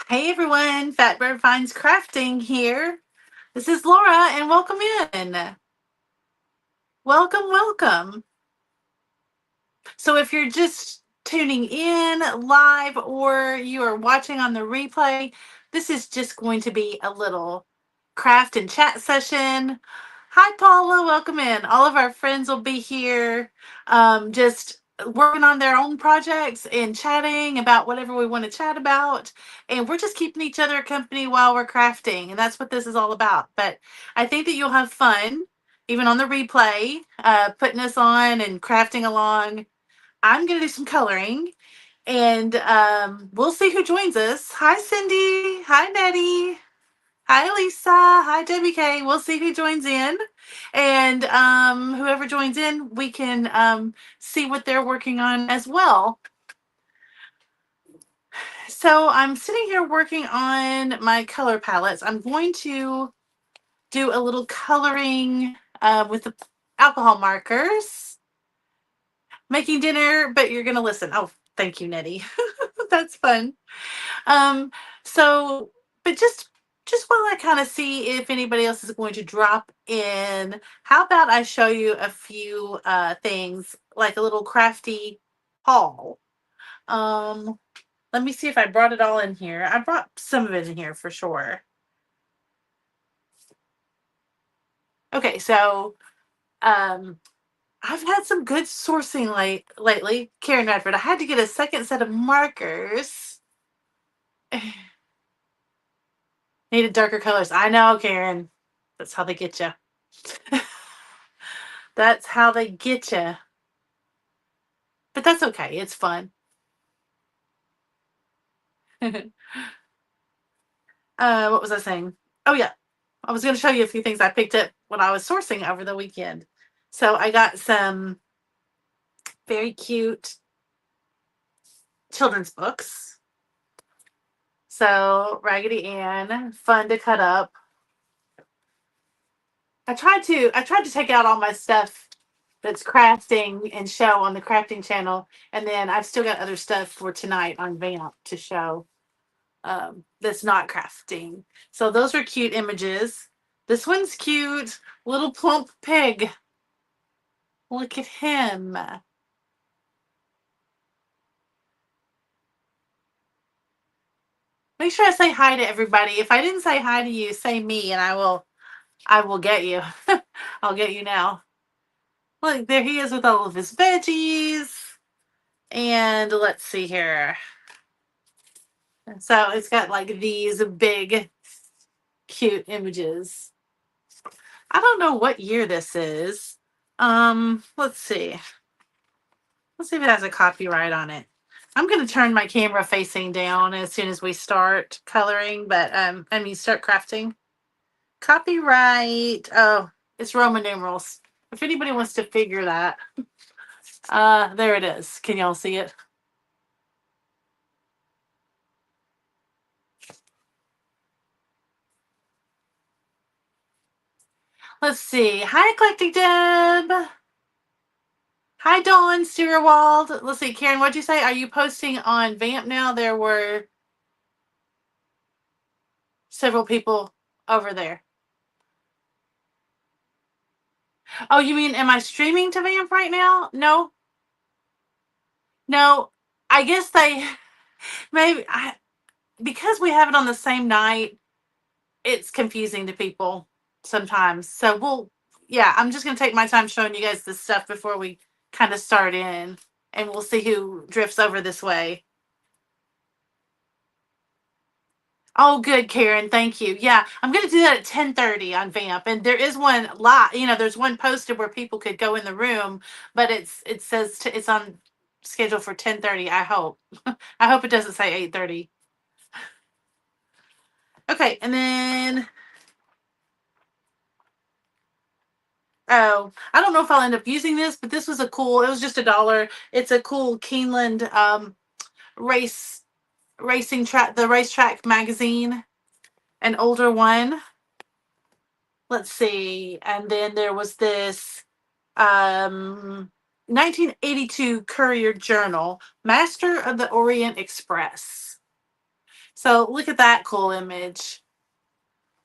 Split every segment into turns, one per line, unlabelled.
Hey everyone, Fatbird Finds Crafting here. This is Laura and welcome in. Welcome. So if you're just tuning in live or you are watching on the replay, this is just going to be a little craft and chat session. Hi Paula, welcome in. All of our friends will be here just working on their own projects and chatting about whatever we want to chat about. And we're just keeping each other company while we're crafting. And that's what this is all about. But I think that you'll have fun, even on the replay, putting us on and crafting along. I'm going to do some coloring and we'll see who joins us. Hi, Cindy. Hi, Nettie. Hi, Lisa. Hi, Debbie K. We'll see who joins in. And whoever joins in, we can see what they're working on as well. So I'm sitting here working on my color palettes. I'm going to do a little coloring with the alcohol markers. Making dinner, but you're going to listen. Oh, thank you, Nettie. That's fun. Um, so, but just while I kind of see if anybody else is going to drop in, how about I show you a few things, like a little crafty haul. Um, Let me see if I brought it all in here. I brought some of it in here for sure. Okay, so I've had some good sourcing lately. Karen Radford, I had to get a second set of markers. Needed darker colors. I know, Karen. That's how they get you. That's how they get you. But that's okay. It's fun. What was I saying? Oh, yeah. I was going to show you a few things I picked up when I was sourcing over the weekend. So I got some very cute children's books. So Raggedy Ann, fun to cut up. I tried to take out all my stuff that's crafting and show on the crafting channel, and then I've still got other stuff for tonight on Vamp to show that's not crafting. So those are cute images. This one's cute, little plump pig. Look at him. Make sure I say hi to everybody. If I didn't say hi to you, say me, and I will get you. I'll get you now. Look, there he is with all of his veggies. And let's see here. So it's got like these big, cute images. I don't know what year this is. Let's see. Let's see if it has a copyright on it. I'm going to turn my camera facing down as soon as we start coloring, but start crafting. Copyright. Oh, it's Roman numerals. If anybody wants to figure that. There it is. Can y'all see it? Let's see. Hi, Eclectic Deb. Hi, Dawn Stierwald. Let's see, Karen, what'd you say? Are you posting on Vamp now? There were several people over there. Oh, you mean, am I streaming to Vamp right now? No. No. I guess they maybe because we have it on the same night, it's confusing to people sometimes. So yeah, I'm just gonna take my time showing you guys this stuff before we kind of start in, and we'll see who drifts over this way. Oh, good, Karen. Thank you. Yeah, I'm going to do that at 10:30 on Vamp, and there is one lot. There's one posted where people could go in the room, but it says it's on schedule for 10:30. I hope. I hope it doesn't say 8:30. Okay, and then I don't know if I'll end up using this, but this was a cool. It was just $1. It's a cool Keeneland racing track, the racetrack magazine, an older one. Let's see. And then there was this 1982 Courier Journal, Master of the Orient Express. So look at that cool image.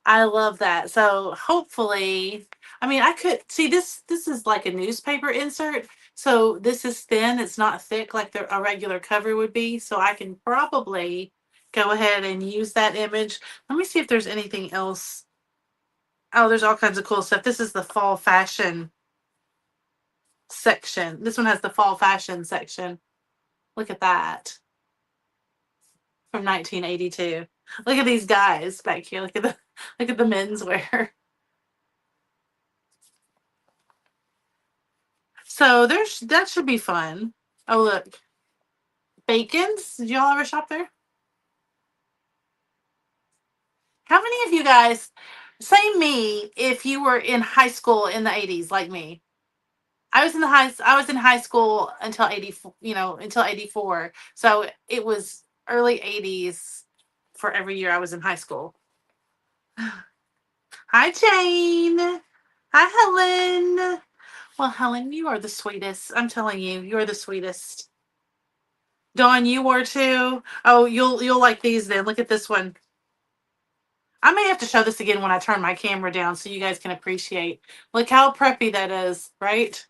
I love that. So hopefully, I mean, I could see this. This is like a newspaper insert. So this is thin. It's not thick like a regular cover would be. So I can probably go ahead and use that image. Let me see if there's anything else. Oh, there's all kinds of cool stuff. This is the fall fashion section. This one has the fall fashion section. Look at that from 1982. Look at these guys back here. Look at the menswear. So there's that should be fun. Oh look, Bacon's. Did y'all ever shop there? How many of you guys say me if you were in high school in the 80s like me? I was in high school until 84, until 84. So it was early 80s for every year I was in high school. Hi Jane. Hi Helen. Well, Helen, you are the sweetest. I'm telling you, you're the sweetest. Dawn, you were too. Oh, you'll like these then. Look at this one. I may have to show this again when I turn my camera down so you guys can appreciate. Look how preppy that is, right?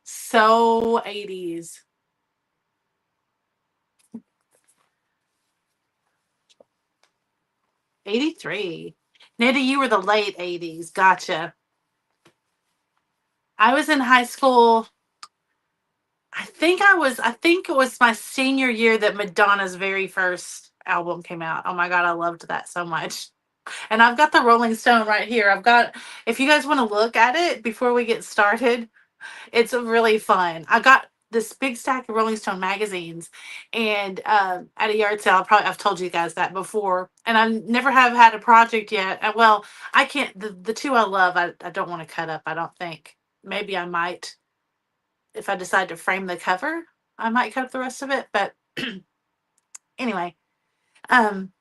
So 80s. 83. Nitty, you were the late 80s. Gotcha. I was in high school. I think it was my senior year that Madonna's very first album came out. Oh my God, I loved that so much. And I've got the Rolling Stone right here. If you guys want to look at it before we get started, it's really fun. I got this big stack of Rolling Stone magazines, and at a yard sale, I've told you guys that before, and I never have had a project yet. Well, I can't. The two I love, I don't want to cut up. I don't think. Maybe I might if I decide to frame the cover. I might cut up the rest of it, but anyway, um,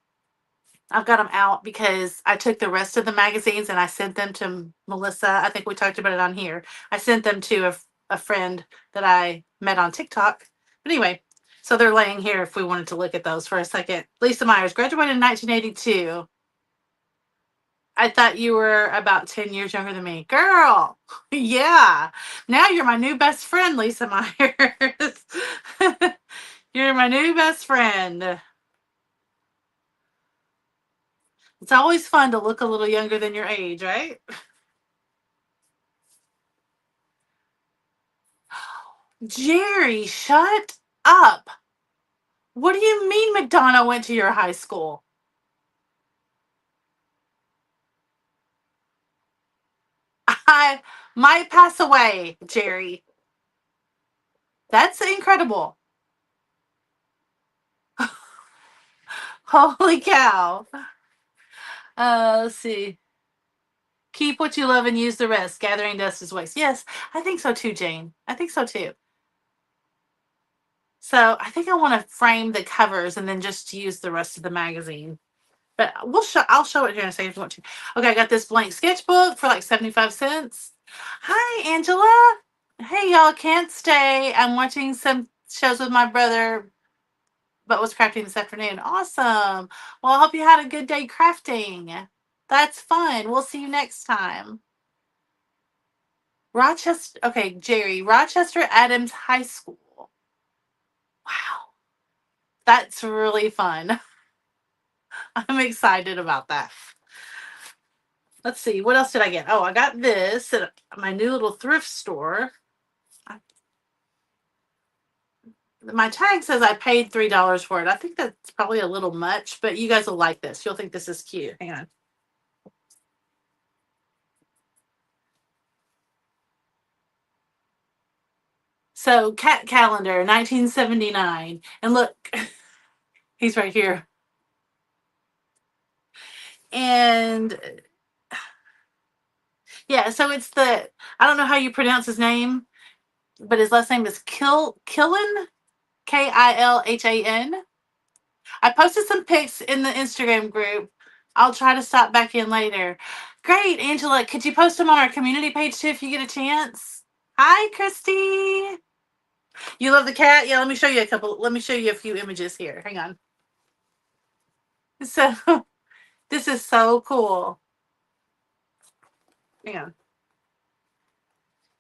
I've got them out because I took the rest of the magazines and I sent them to Melissa. I think we talked about it on here. I sent them to a friend that I met on TikTok. But anyway, so they're laying here if we wanted to look at those for a second. Lisa Myers graduated in 1982. I thought you were about 10 years younger than me. Girl, yeah. Now you're my new best friend, Lisa Myers. You're my new best friend. It's always fun to look a little younger than your age, right? Jerry, shut up. What do you mean Madonna went to your high school? I might pass away, Jerry. That's incredible. Holy cow. Let's see. Keep what you love and use the rest. Gathering dust is waste. Yes, I think so too, Jane. I think so too. So I think I want to frame the covers and then just use the rest of the magazine. But I'll show it here in a second if you want to. Okay, I got this blank sketchbook for like 75 cents. Hi, Angela. Hey, y'all, can't stay. I'm watching some shows with my brother, but was crafting this afternoon. Awesome. Well, I hope you had a good day crafting. That's fun. We'll see you next time. Rochester. Okay, Jerry. Rochester Adams High School. Wow. That's really fun. I'm excited about that. Let's see. What else did I get? Oh, I got this at my new little thrift store. My tag says I paid $3 for it. I think that's probably a little much, but you guys will like this. You'll think this is cute. Hang on. So, cat calendar, 1979. And look, he's right here. And yeah, so I don't know how you pronounce his name, but his last name is Killen, Kilhan. I posted some pics in the Instagram group. I'll try to stop back in later. Great, Angela. Could you post them on our community page too if you get a chance? Hi, Christy. You love the cat? Yeah, let me show you a few images here. Hang on. So this is so cool. Yeah.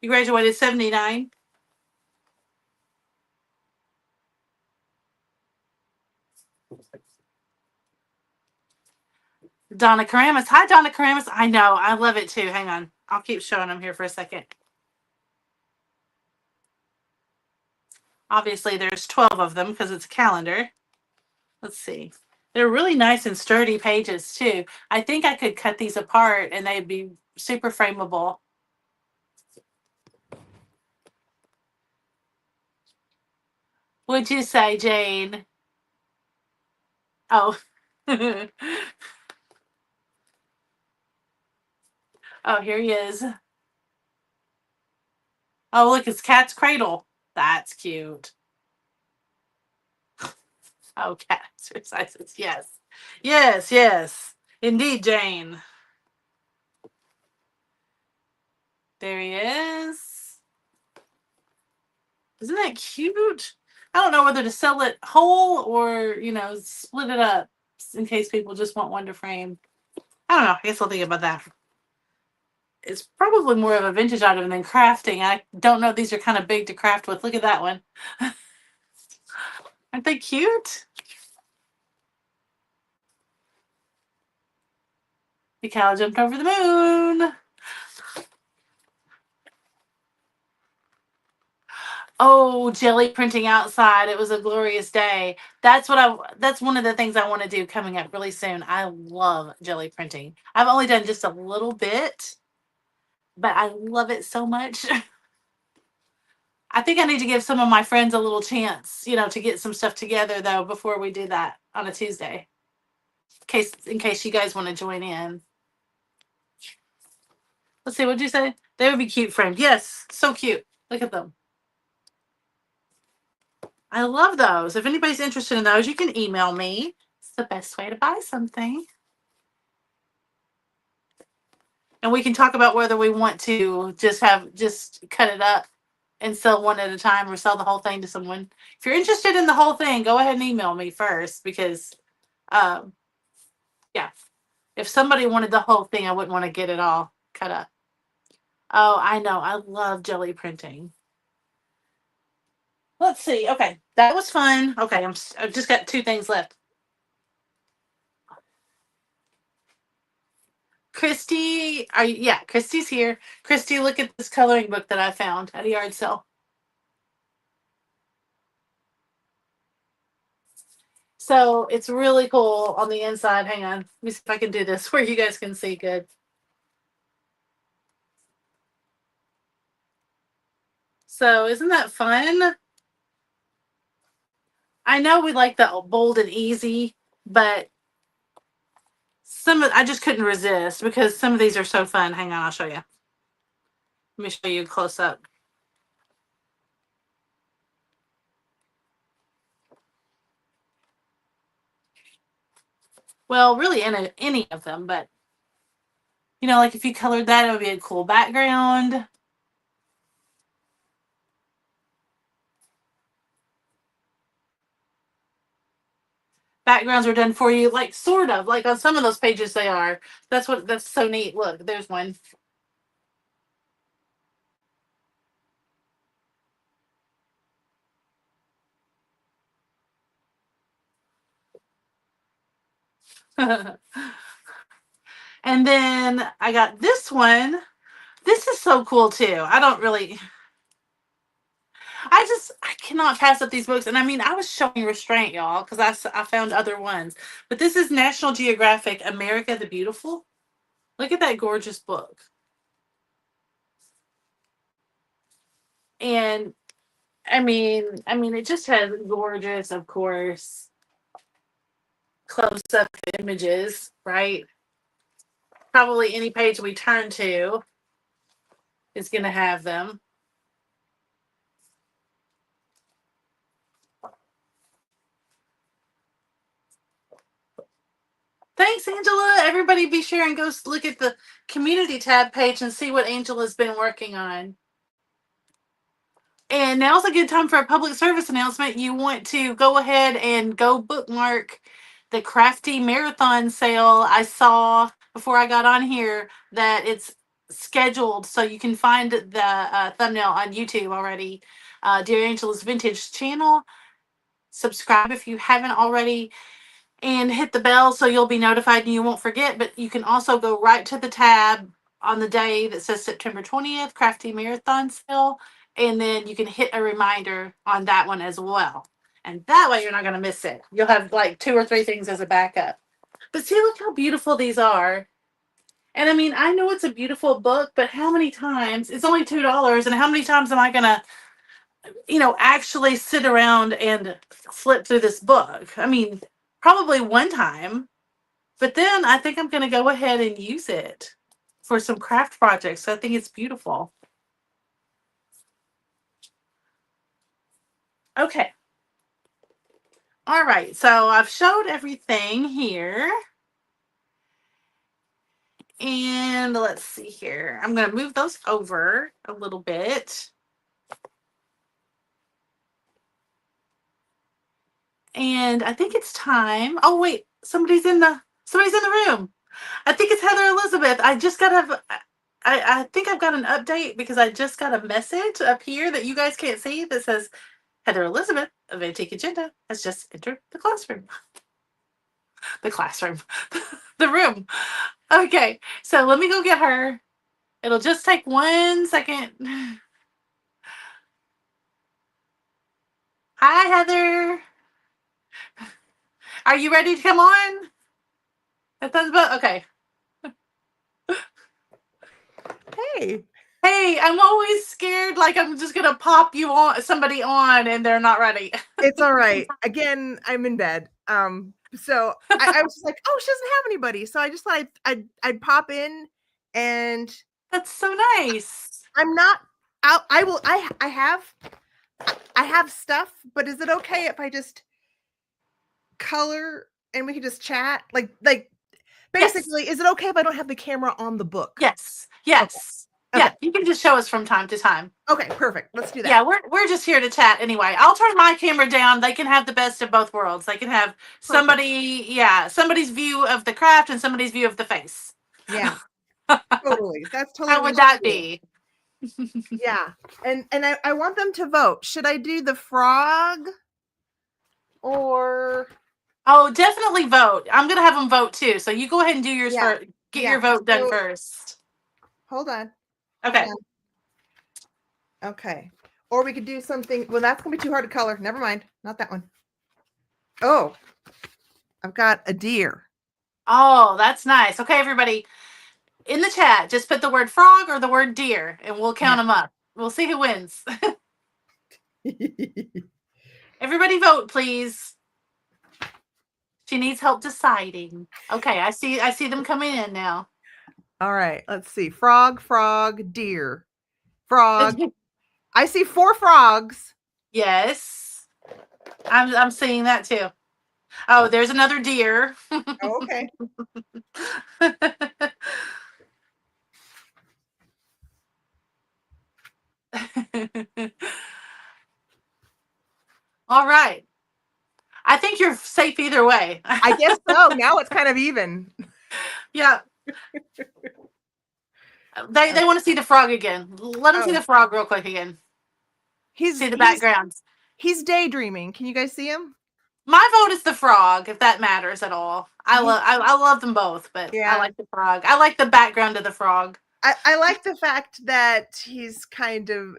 You graduated 79? Donna Karamis. Hi, Donna Karamis. I know. I love it too. Hang on. I'll keep showing them here for a second. Obviously, there's 12 of them because it's a calendar. Let's see. They're really nice and sturdy pages too. I think I could cut these apart and they'd be super frameable. What'd you say, Jane? Oh. Oh, here he is. Oh, look, it's Cat's Cradle. That's cute. Oh, cat exercises. Yes. Yes, yes. Indeed, Jane. There he is. Isn't that cute? I don't know whether to sell it whole or, split it up in case people just want one to frame. I don't know. I guess I'll think about that. It's probably more of a vintage item than crafting. I don't know. These are kind of big to craft with. Look at that one. Aren't they cute? The cow jumped over the moon. Oh, jelly printing outside. It was a glorious day. That's one of the things I want to do coming up really soon. I love jelly printing. I've only done just a little bit, but I love it so much. I think I need to give some of my friends a little chance, to get some stuff together though before we do that on a Tuesday. In case you guys want to join in. Let's see, what'd you say? They would be cute framed. Yes, so cute. Look at them. I love those. If anybody's interested in those, you can email me. It's the best way to buy something. And we can talk about whether we want to just cut it up and sell one at a time or sell the whole thing to someone. If you're interested in the whole thing, go ahead and email me first because, yeah, if somebody wanted the whole thing, I wouldn't want to get it all cut up. Oh, I know. I love jelly printing. Let's see. Okay, that was fun. Okay, I've just got 2 things left. Christy, yeah, Christy's here. Christy, look at this coloring book that I found at a yard sale. So it's really cool on the inside. Hang on. Let me see if I can do this where you guys can see good. So isn't that fun? I know we like the bold and easy, but I just couldn't resist because some of these are so fun. Hang on, I'll show you. Let me show you close up. Well, really any of them, but like if you colored that, it would be a cool background. Backgrounds are done for you, like sort of, like on some of those pages they are. That's so neat. Look, there's one. And then I got this one. This is so cool too. I cannot pass up these books. And I mean, I was showing restraint, y'all, because I found other ones. But this is National Geographic America the Beautiful. Look at that gorgeous book. And I mean, it just has gorgeous, of course, close-up images, right? Probably any page we turn to is going to have them. Thanks, Angela. Everybody be sure and go look at the community tab page and see what Angela's been working on. And now's a good time for a public service announcement. You want to go ahead and go bookmark the Crafty marathon sale. I saw before I got on here that it's scheduled, so you can find the thumbnail on YouTube already. Dear Angela's Vintage channel. Subscribe if you haven't already, and hit the bell so you'll be notified and you won't forget. But you can also go right to the tab on the day that says September 20th, Crafty Marathon Sale, and then you can hit a reminder on that one as well. And that way you're not going to miss it. You'll have like 2 or 3 things as a backup. But see, look how beautiful these are. And I mean, I know it's a beautiful book, but how many times, it's only $2, and how many times am I going to, actually sit around and flip through this book? I mean, probably one time, but then I think I'm going to go ahead and use it for some craft projects. So I think it's beautiful. Okay. All right. So I've showed everything here. And let's see here. I'm going to move those over a little bit. And I think it's time. Oh, wait. Somebody's in the room. I think it's Heather Elizabeth. I just got to I think I've got an update because I just got a message up here that you guys can't see that says Heather Elizabeth of Antique Agenda has just entered the classroom. The classroom. The room. Okay, so let me go get her. It'll just take 1 second. Hi, Heather. Are you ready to come on? A thumbs up? Okay.
Hey.
Hey, I'm always scared like I'm just going to pop somebody on and they're not ready.
It's all right. Again, I'm in bed. So I was just like, oh, she doesn't have anybody. So I just thought I'd pop in, and
that's so nice.
I'm not out. I have stuff, but is it okay if I just color and we can just chat? Like basically, yes. Is it okay if I don't have the camera on the book?
Yes. Yes. Okay. Yeah, you can just show us from time to time.
Okay, perfect. Let's do that.
Yeah, we're just here to chat anyway. I'll turn my camera down. They can have the best of both worlds. They can have somebody's view of the craft and somebody's view of the face.
Yeah, totally. That's totally.
How would that be?
Yeah, and I want them to vote. Should I do the frog or?
Oh, definitely vote. I'm gonna have them vote too. So you go ahead and do yours first. Get your vote done first.
Hold on.
Okay.
Okay. Or we could do something. Well, that's going to be too hard to color. Never mind. Not that one. Oh, I've got a deer.
Oh, that's nice. Okay, everybody. In the chat, just put the word frog or the word deer, and we'll count them up. We'll see who wins. Everybody vote, please. She needs help deciding. Okay, I see them coming in now.
All right, let's see. Frog, deer. Frog. I see 4 frogs.
Yes. I'm seeing that too. Oh, there's another deer.
Oh, okay.
All right. I think you're safe either way.
I guess so. Now it's kind of even.
Yeah. They want to see the frog again. Let them see the frog real quick again. See the background.
He's daydreaming. Can you guys see him?
My vote is the frog, if that matters at all. I love them both, but I like the frog. I like the background of the frog.
I like the fact that he's kind of,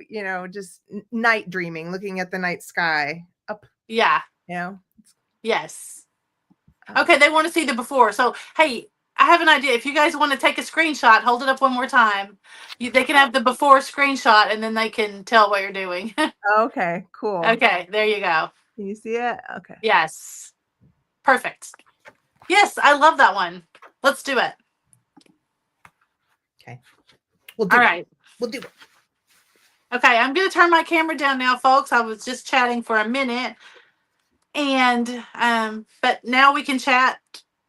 just night dreaming, looking at the night sky up.
Yeah. Yes. Okay, they want to see the before. So, hey, I have an idea. If you guys want to take a screenshot, hold it up one more time. They can have the before screenshot, and then they can tell what you're doing.
Okay, cool.
Okay, there you go.
Can you see it? Okay.
Yes. Perfect. Yes, I love that one. Let's do it.
Okay.
All right.
We'll do it.
Okay, I'm going to turn my camera down now, folks. I was just chatting for a minute. And, but now we can chat.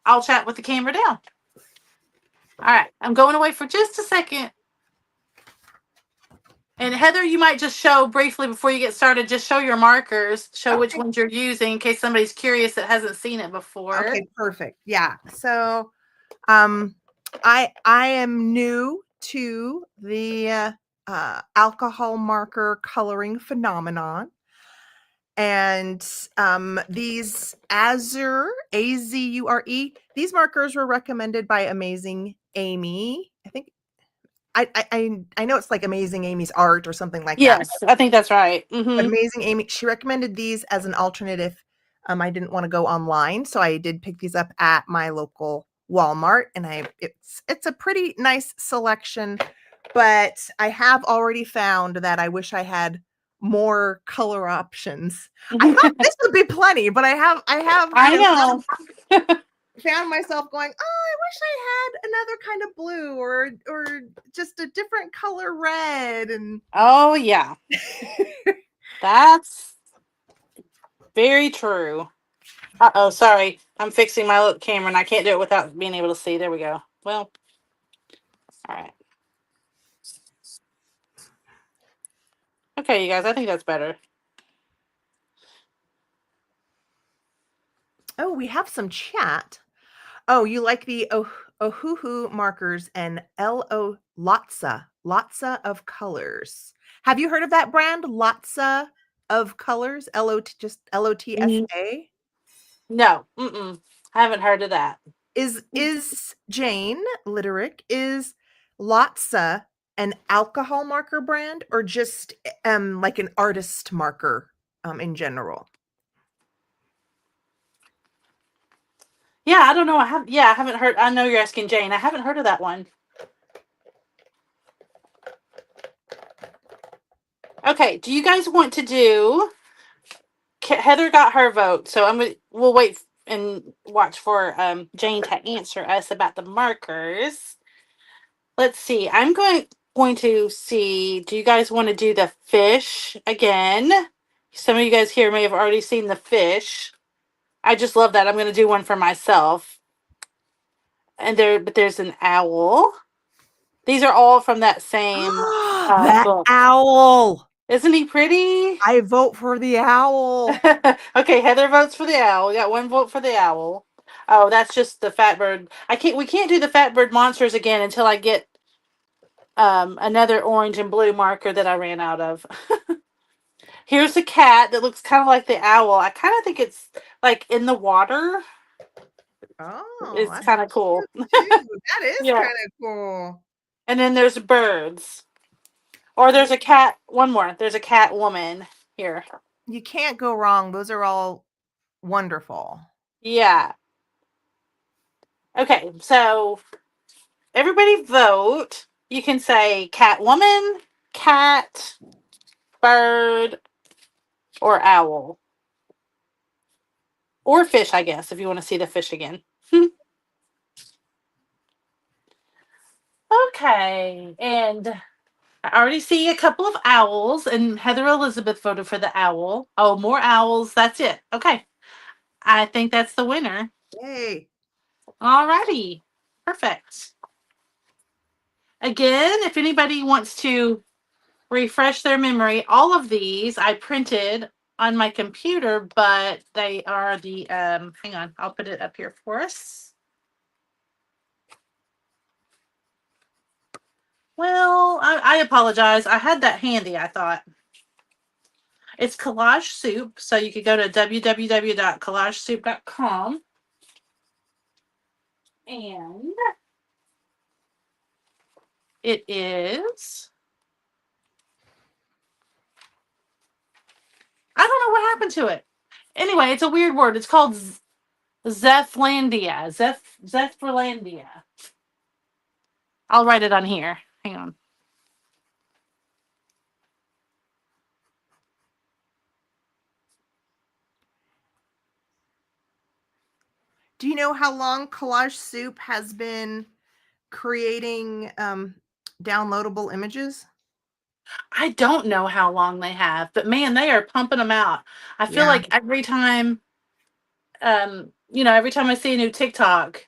I'll chat with the camera down. All right, I'm going away for just a second. And Heather, you might just show briefly before you get started, just show your markers, show which
Okay.
ones you're using in case somebody's curious that hasn't seen it before.
Okay, perfect. Yeah. So I am new to the alcohol marker coloring phenomenon. And these Azure, these markers were recommended by Amazing Amy. I think I know it's like Amazing Amy's Art or something like that.
Yes, I think that's right.
But Amazing Amy, she recommended these as an alternate if I didn't want to go online. So I did pick these up at my local Walmart, and it's a pretty nice selection. But I have already found that I wish I had more color options. I thought this would be plenty, but I have
I know.
found myself going, oh, I wish I had another kind of blue or just a different color red. And
Oh, yeah. That's very true. Uh-oh, sorry. I'm fixing my little camera and I can't do it without being able to see. There we go. Well, all right. Okay, you guys, I think that's better.
oh, we have some chat. Oh, you like the Ohuhu markers and LO Lotsa of colors. Have you heard of that brand? Lotsa of colors? Just LOTSA?
No, I haven't heard of that.
Is Jane Literick, is Lotsa an alcohol marker brand or just like an artist marker in general?
Yeah, I don't know. I haven't heard. I know you're asking Jane. I haven't heard of that one. Okay, do you guys want to do? Heather got her vote, so we'll wait and watch for Jane to answer us about the markers. Let's see. I'm going to see. Do you guys want to do the fish again? Some of you guys here may have already seen the fish. I just love that. I'm going to do one for myself. But there's an owl. These are all from that same
that
book.
owl.
Isn't he pretty?
I vote for the owl.
Okay, Heather votes for the owl. We got one vote for the owl. Oh, that's just the fat bird. We can't do the fat bird monsters again until I get another orange and blue marker that I ran out of. Here's a cat that looks kind of like the owl. I kind of think it's like in the water.
Oh,
It's kind of cool.
That is
Yeah.
kind of cool.
And then there's birds. Or there's a cat. One more. There's a cat woman here.
You can't go wrong. Those are all wonderful.
Yeah. Okay, so everybody vote. You can say cat woman, cat, bird, or owl. Or fish, I guess, if you want to see the fish again. Okay, and I already see a couple of owls, and Heather Elizabeth voted for the owl. Oh, more owls. That's it. Okay. I think that's the winner.
Yay.
Alrighty. Perfect. Again, if anybody wants to refresh their memory, all of these I printed on my computer, but they are the, hang on, I'll put it up here for us. Well, I apologize. I had that handy, I thought. It's Collage Soup, so you could go to www.collagesoup.com. And it is, I don't know what happened to it. Anyway, it's a weird word. It's called Zephlandia. Zephlandia. I'll write it on here. Hang on.
Do you know how long Collage Soup has been creating downloadable images?
I don't know how long they have, but man, they are pumping them out. I feel like every time, every time I see a new TikTok,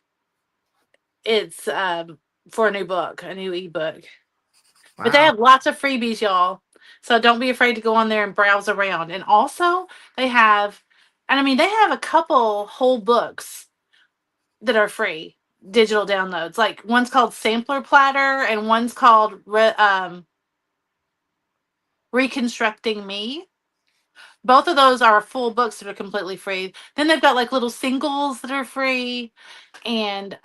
it's for a new book, a new ebook. But they
Wow.
have lots of freebies, y'all. So don't be afraid to go on there and browse around. And also, they have, and I mean, they have a couple whole books that are free digital downloads. Like one's called Sampler Platter, and one's called Reconstructing Me. Both of those are full books that are completely free. Then they've got like little singles that are free, and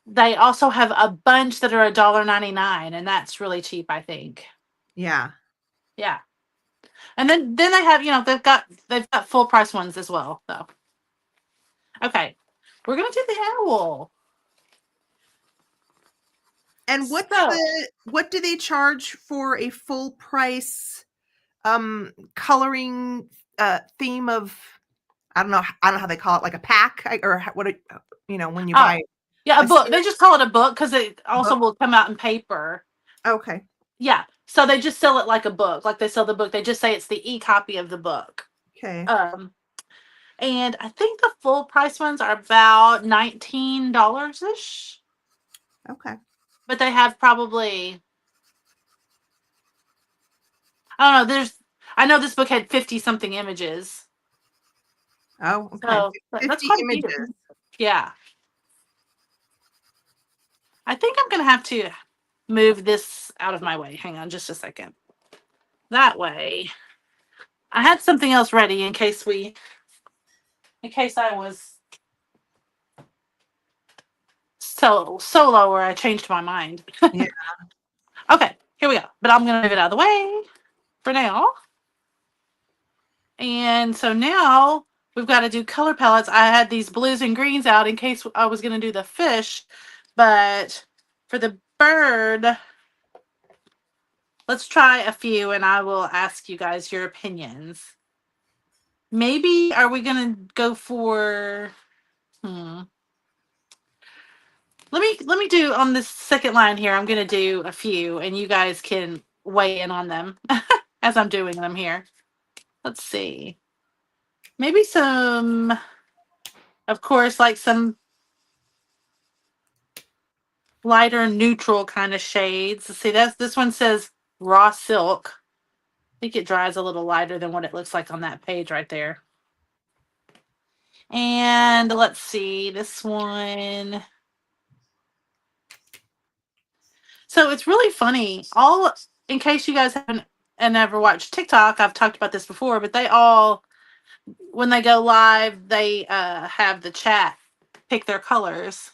they also have a bunch that are $1.99, and that's really cheap, I think.
Yeah.
Yeah. And then they have, they've got full price ones as well, though. Okay. We're gonna do the owl.
And
So
what do they charge for a full price coloring theme of, I don't know how they call it, like a pack, or when you buy
yeah, a
a
book. They
series
just call it a book because it also
book?
will come out in paper.
Okay.
Yeah. So they just sell it like a book. Like they sell the book. They just say it's the e-copy of the book.
Okay.
And I think the full price ones are about $19 ish.
Okay.
But they have probably, I don't know, I know this book had 50 something images.
Oh, okay.
So that's
50
quite a
images.
few. Yeah. I think I'm going to have to move this out of my way. Hang on just a second. That way. I had something else ready in case I was solo or I changed my mind.
Yeah.
Okay, here we go. But I'm going to move it out of the way for now. And so now we've got to do color palettes. I had these blues and greens out in case I was going to do the fish. But for the bird, let's try a few and I will ask you guys your opinions. Maybe are we going to go for Let me do on this second line here. I'm going to do a few and you guys can weigh in on them as I'm doing them here. Let's see. Maybe some, of course, like some lighter neutral kind of shades. Let's see, this one says raw silk. I think it dries a little lighter than what it looks like on that page right there. And let's see, this one. So it's really funny. In case you guys haven't and never watched TikTok, I've talked about this before, but they all, when they go live, they have the chat pick their colors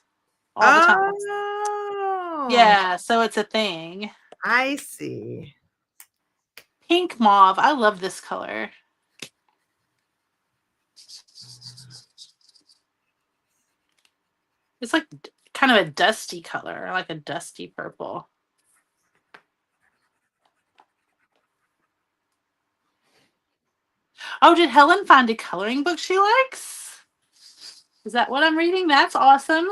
all the time.
Oh.
Yeah, so it's a thing.
I see.
Pink mauve. I love this color. It's like kind of a dusty color, like a dusty purple. Oh, did Helen find a coloring book she likes? Is that what I'm reading? That's awesome.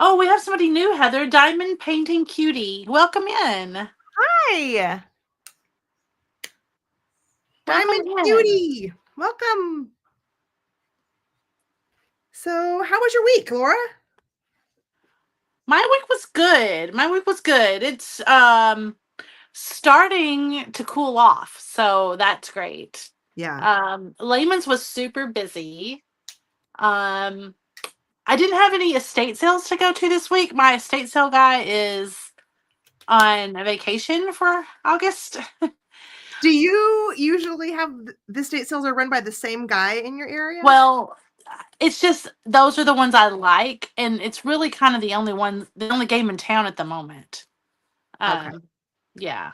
Oh, we have somebody new, Heather. Diamond Painting Cutie. Welcome in.
Hi. Diamond Cutie. Welcome. So, how was your week, Laura?
My week was good. It's starting to cool off, so that's great.
Yeah.
Layman's was super busy. I didn't have any estate sales to go to this week. My estate sale guy is on a vacation for August.
Do you usually have the estate sales are run by the same guy in your area?
Well, it's just those are the ones I like, and it's really kind of the only game in town at the moment.
Okay.
Yeah.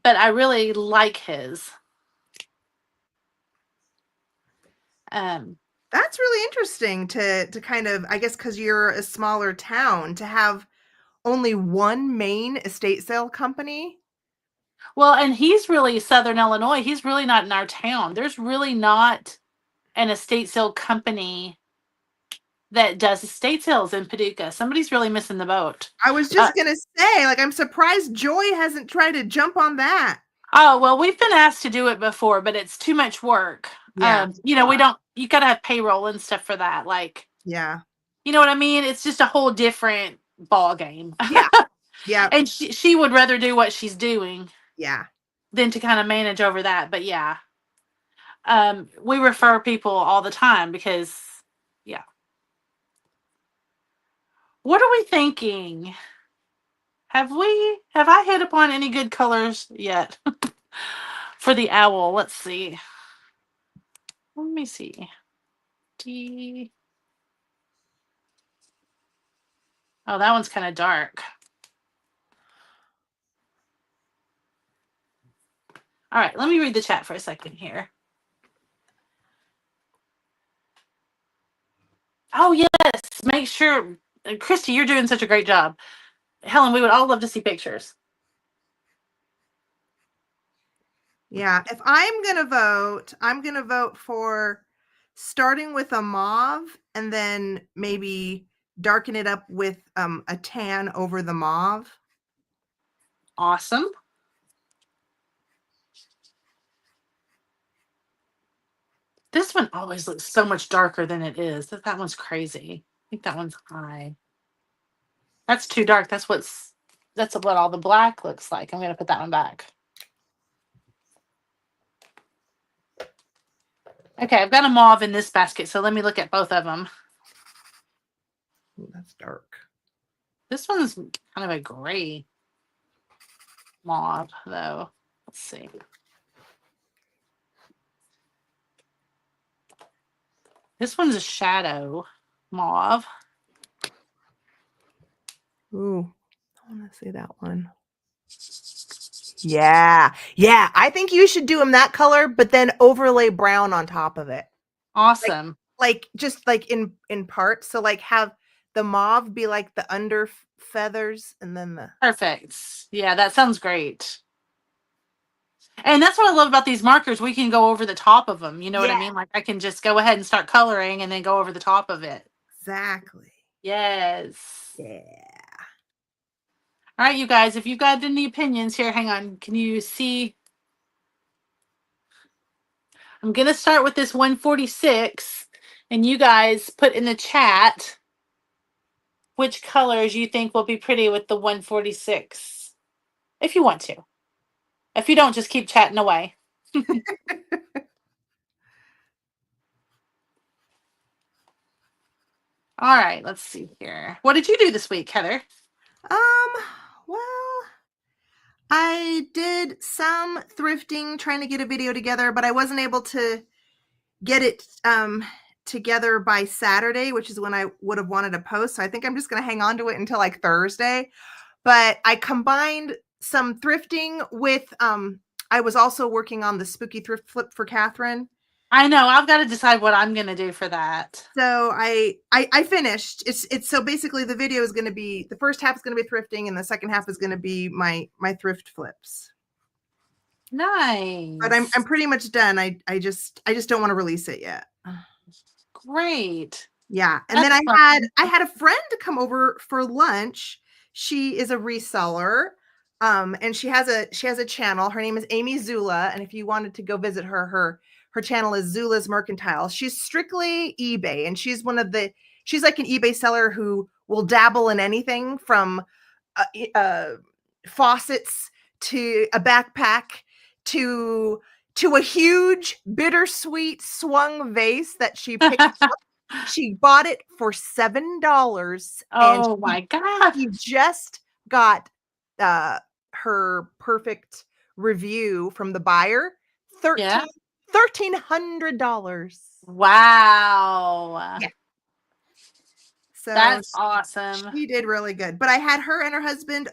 But I really like his.
That's really interesting to kind of, I guess, because you're a smaller town, to have only one main estate sale company.
Well, and he's really Southern Illinois. He's really not in our town. There's really not an estate sale company that does estate sales in Paducah. Somebody's really missing the boat.
I was just going to say, like, I'm surprised Joy hasn't tried to jump on that.
Oh, well, we've been asked to do it before, but it's too much work.
Yeah.
We don't, you gotta have payroll and stuff for that. Like,
Yeah.
you know what I mean? It's just a whole different ball game.
Yeah. Yeah.
And she would rather do what she's doing
Yeah.
than to kind of manage over that. But yeah, we refer people all the time because, yeah. What are we thinking? Have I hit upon any good colors yet for the owl? Let's see. Let me see. Oh, that one's kind of dark. All right, let me read the chat for a second here. Oh, yes. Make sure. Christy, you're doing such a great job. Helen, we would all love to see pictures.
Yeah. If I'm going to vote for starting with a mauve and then maybe darken it up with a tan over the mauve.
Awesome. This one always looks so much darker than it is. That one's crazy. I think that one's high. That's too dark. That's what all the black looks like. I'm going to put that one back. Okay, I've got a mauve in this basket, so let me look at both of them.
Ooh, that's dark.
This one's kind of a gray mauve, though. Let's see. This one's a shadow mauve.
Ooh, I want to see that one. Yeah. Yeah. I think you should do them that color, but then overlay brown on top of it.
Awesome.
Like just like in parts. So like have the mauve be like the under feathers and then the.
Perfect. Yeah, that sounds great. And that's what I love about these markers. We can go over the top of them. You know what I mean? Like I can just go ahead and start coloring and then go over the top of it.
Exactly.
Yes.
Yeah.
All right, you guys, if you've got any opinions here, hang on. Can you see? I'm going to start with this 146, and you guys put in the chat which colors you think will be pretty with the 146, if you want to. If you don't, just keep chatting away. All right, let's see here. What did you do this week, Heather?
Well, I did some thrifting, trying to get a video together, but I wasn't able to get it together by Saturday, which is when I would have wanted to post. So I think I'm just going to hang on to it until like Thursday. But I combined some thrifting with I was also working on the spooky thrift flip for Catherine.
I know. I've got to decide what I'm going to do for that.
So I finished. It's so basically the video is going to be, the first half is going to be thrifting and the second half is going to be my thrift flips.
Nice.
But I'm pretty much done. I just don't want to release it yet.
Great.
Yeah. And then I had a friend come over for lunch. She is a reseller. And she has a channel. Her name is Amy Zula. And if you wanted to go visit her, her channel is Zula's Mercantile. She's strictly eBay, and she's like an eBay seller who will dabble in anything from faucets to a backpack to a huge bittersweet swung vase that she picked up. She bought it for $7.
Oh my God.
She just got her perfect review from the buyer. $1,300.
Wow.
Yeah. So
that's awesome.
She did really good. But I had her and her husband,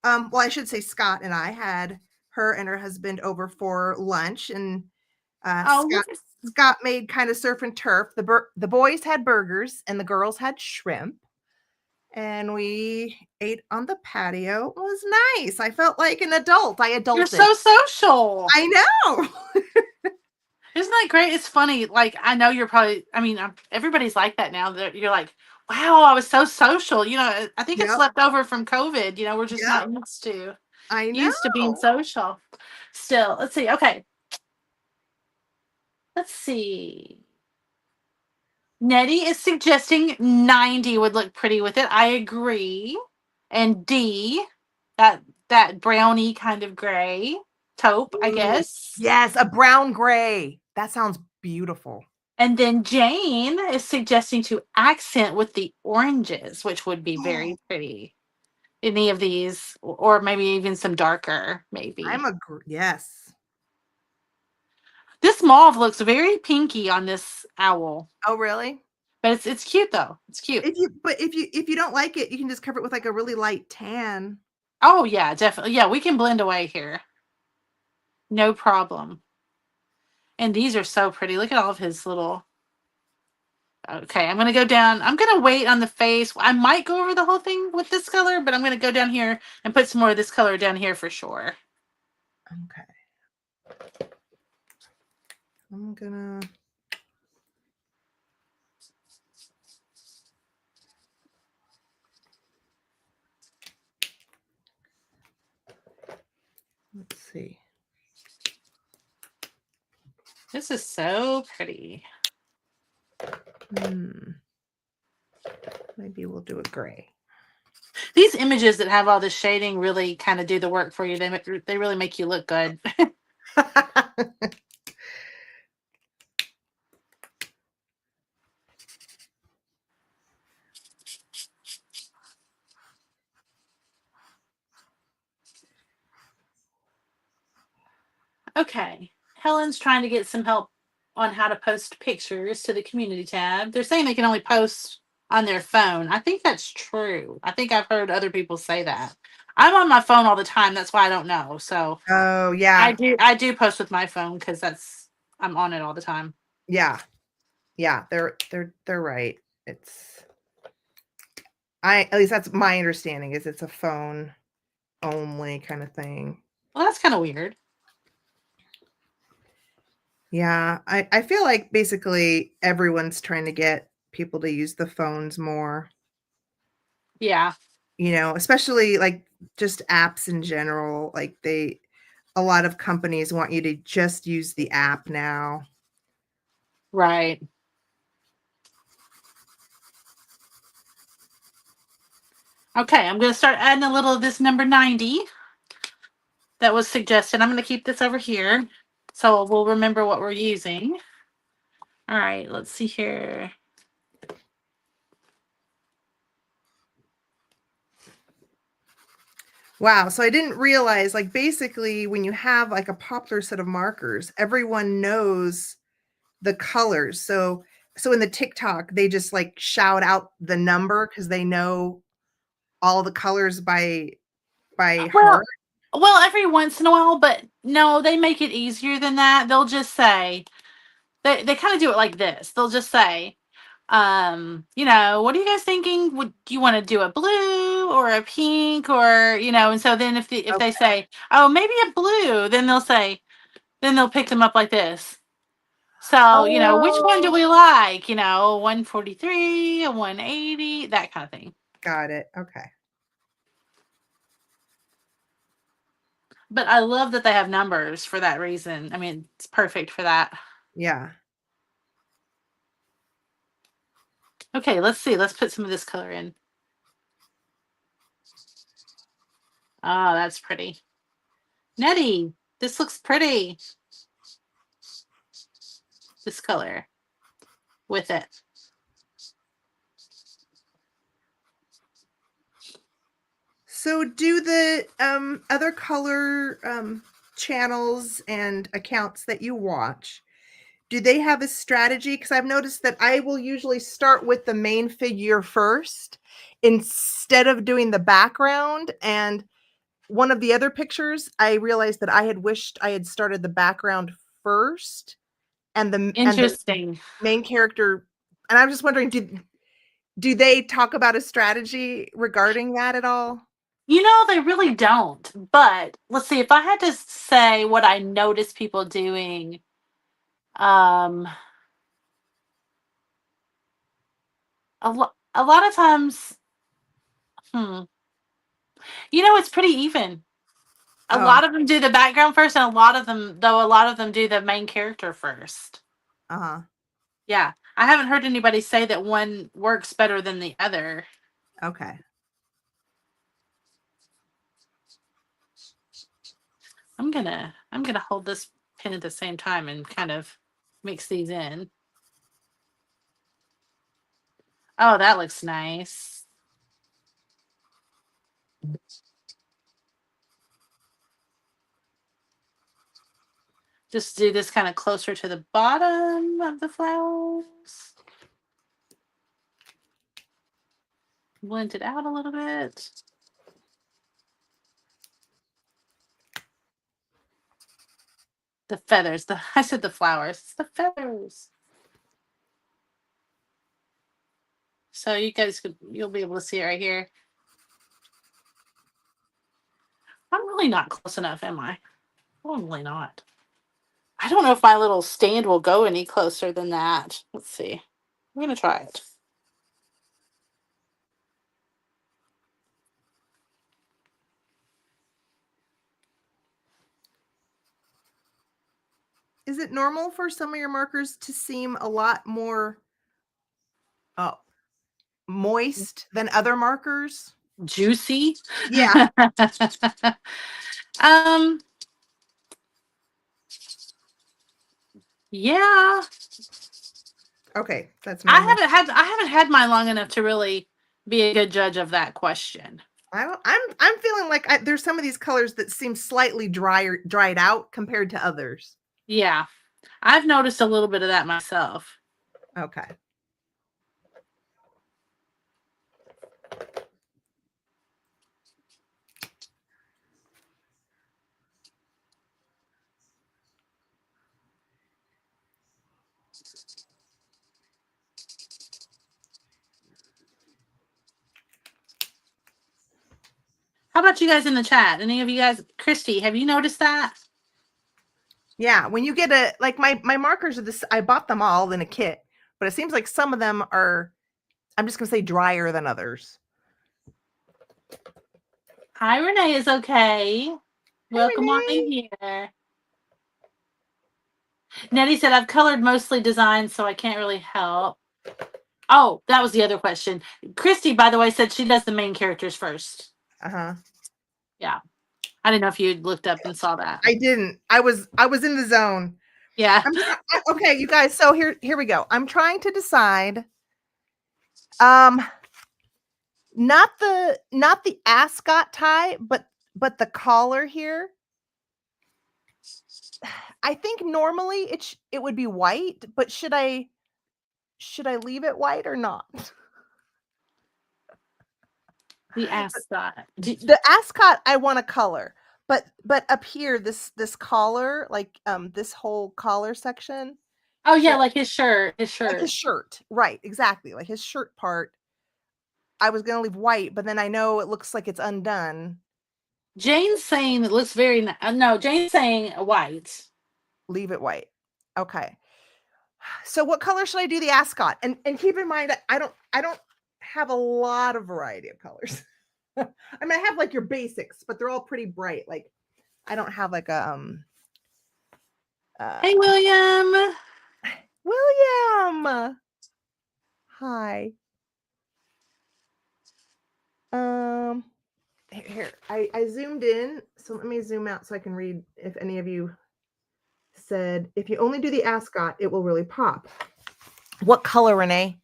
well, I should say Scott and I had her and her husband over for lunch, and Scott made kind of surf and turf. The boys had burgers and the girls had shrimp. And we ate on the patio. It was nice. I felt like an adult. You're
so social.
I know.
Isn't that great? It's funny. Like, I know you're probably, everybody's like that now. You're like, wow, I was so social. I think it's left over from COVID. We're just not used to. Used to being social. Still, let's see. Okay. Let's see. Nettie is suggesting 90 would look pretty with it. I agree. And D, that that brownie kind of gray taupe, I
Ooh,
guess.
yes, a brown gray. That sounds beautiful.
And then Jane is suggesting to accent with the oranges, which would be very pretty. Any of these, or maybe even some darker, maybe.
Yes.
This mauve looks very pinky on this owl,
Oh, really?
but it's cute though. It's cute.
If you don't like it, you can just cover it with like a really light tan.
Oh yeah, definitely. Yeah, we can blend away here. No problem. And these are so pretty. Look at all of his little. Okay, I'm gonna go down. I'm gonna wait on the face. I might go over the whole thing with this color, but I'm gonna go down here and put some more of this color down here for sure.
Okay. I'm gonna. Let's see.
This is so pretty.
Maybe we'll do a gray.
These images that have all the shading really kind of do the work for you. They really make you look good. Okay. Helen's trying to get some help on how to post pictures to the community tab. They're saying they can only post on their phone. I think that's true. I think I've heard other people say that. I'm on my phone all the time. That's why I don't know. So
Oh, yeah.
I do post with my phone because I'm on it all the time.
Yeah. Yeah, they're right. At least that's my understanding, is it's a phone only kind of thing.
Well, that's kind of weird.
Yeah, I feel like basically everyone's trying to get people to use the phones more.
Yeah.
Especially like just apps in general. Like a lot of companies want you to just use the app now.
Right. Okay, I'm going to start adding a little of this number 90 that was suggested. I'm going to keep this over here so we'll remember what we're using. All right, let's see here.
Wow, so I didn't realize, like, basically when you have like a popular set of markers, everyone knows the colors. So in the TikTok, they just like shout out the number because they know all the colors by heart.
Well, every once in a while, but no, they make it easier than that. They'll just say they kind of do it like this. They'll just say, what are you guys thinking? Would you want to do a blue or a pink or and so then if they say, oh, maybe a blue, then they'll pick them up like this. So, which one do we like? 143, a 180, that kind of thing.
Got it. Okay.
But I love that they have numbers for that reason. I mean, it's perfect for that.
Yeah.
Okay, let's see. Let's put some of this color in. Oh, that's pretty. Nettie, this looks pretty. This color with it.
So do the other color channels and accounts that you watch, do they have a strategy? Because I've noticed that I will usually start with the main figure first instead of doing the background. And one of the other pictures, I realized that I had wished I had started the background first and the
Interesting.
main character. And I'm just wondering, do they talk about a strategy regarding that at all?
They really don't. But let's see. If I had to say what I notice people doing, a lot of times, it's pretty even. A lot of them do the background first, and a lot of them do the main character first.
Uh-huh.
Yeah. I haven't heard anybody say that one works better than the other.
Okay.
I'm gonna hold this pin at the same time and kind of mix these in. Oh, that looks nice. Just do this kind of closer to the bottom of the flowers. Blend it out a little bit. The feathers. I said the flowers. It's the feathers. So you guys you'll be able to see it right here. I'm really not close enough, am I? Probably not. I don't know if my little stand will go any closer than that. Let's see. I'm gonna try it.
Is it normal for some of your markers to seem a lot more moist than other markers?
Juicy.
Yeah.
um. Yeah.
Okay, that's normal.
I haven't had mine long enough to really be a good judge of that question.
I'm feeling like there's some of these colors that seem slightly dried out compared to others.
Yeah. I've noticed a little bit of that myself.
Okay.
How about you guys in the chat? Any of you guys, Christy, have you noticed that?
Yeah, when you get my markers are this, I bought them all in a kit, but it seems like some of them are, I'm just gonna say drier than others.
Hi, Renee is okay.
Hey,
Welcome on in
Renee.
here. Nettie said, I've colored mostly designs, so I can't really help. Oh, that was the other question. Christy, by the way, said she does the main characters first.
Uh-huh.
Yeah. I didn't know if you looked up and saw that.
I didn't. I was in the zone.
Yeah.
Okay, you guys. So here we go. I'm trying to decide. Not the ascot tie, but the collar here. I think normally it would be white, but should I leave it white or not?
The ascot.
The ascot I want a color, but up here this collar, like this whole collar section.
Oh yeah, like his shirt.
Like his shirt, right? Exactly, like his shirt part. I was gonna leave white, but then I know it looks like it's undone.
Jane's saying it looks very no. Jane's saying white.
Leave it white. Okay. So what color should I do the ascot? And keep in mind, I don't have a lot of variety of colors. I mean, I have like your basics, but they're all pretty bright. Like I don't have like a
Hey, William.
William. Hi. Here, I zoomed in, so let me zoom out so I can read if any of you said if you only do the ascot, it will really pop. What color, Renee?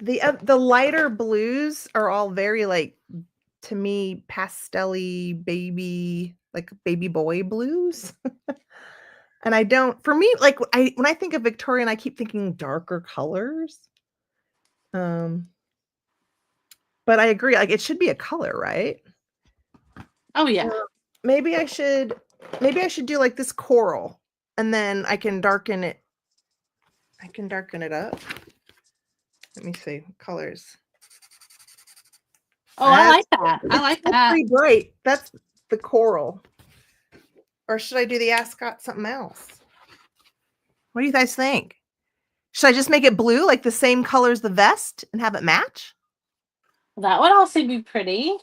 The lighter blues are all very, like, to me, pastel-y baby, like baby boy blues. And I don't, for me, like when I think of Victorian, I keep thinking darker colors. But I agree, like it should be a color, right?
Oh yeah.
Maybe I should do like this coral, and then I can darken it. I can darken it up. Let me see colors.
Oh, I like that. I like that.
Pretty bright. That's the coral. Or should I do the ascot something else? What do you guys think? Should I just make it blue, like the same color as the vest, and have it match?
That would also be pretty.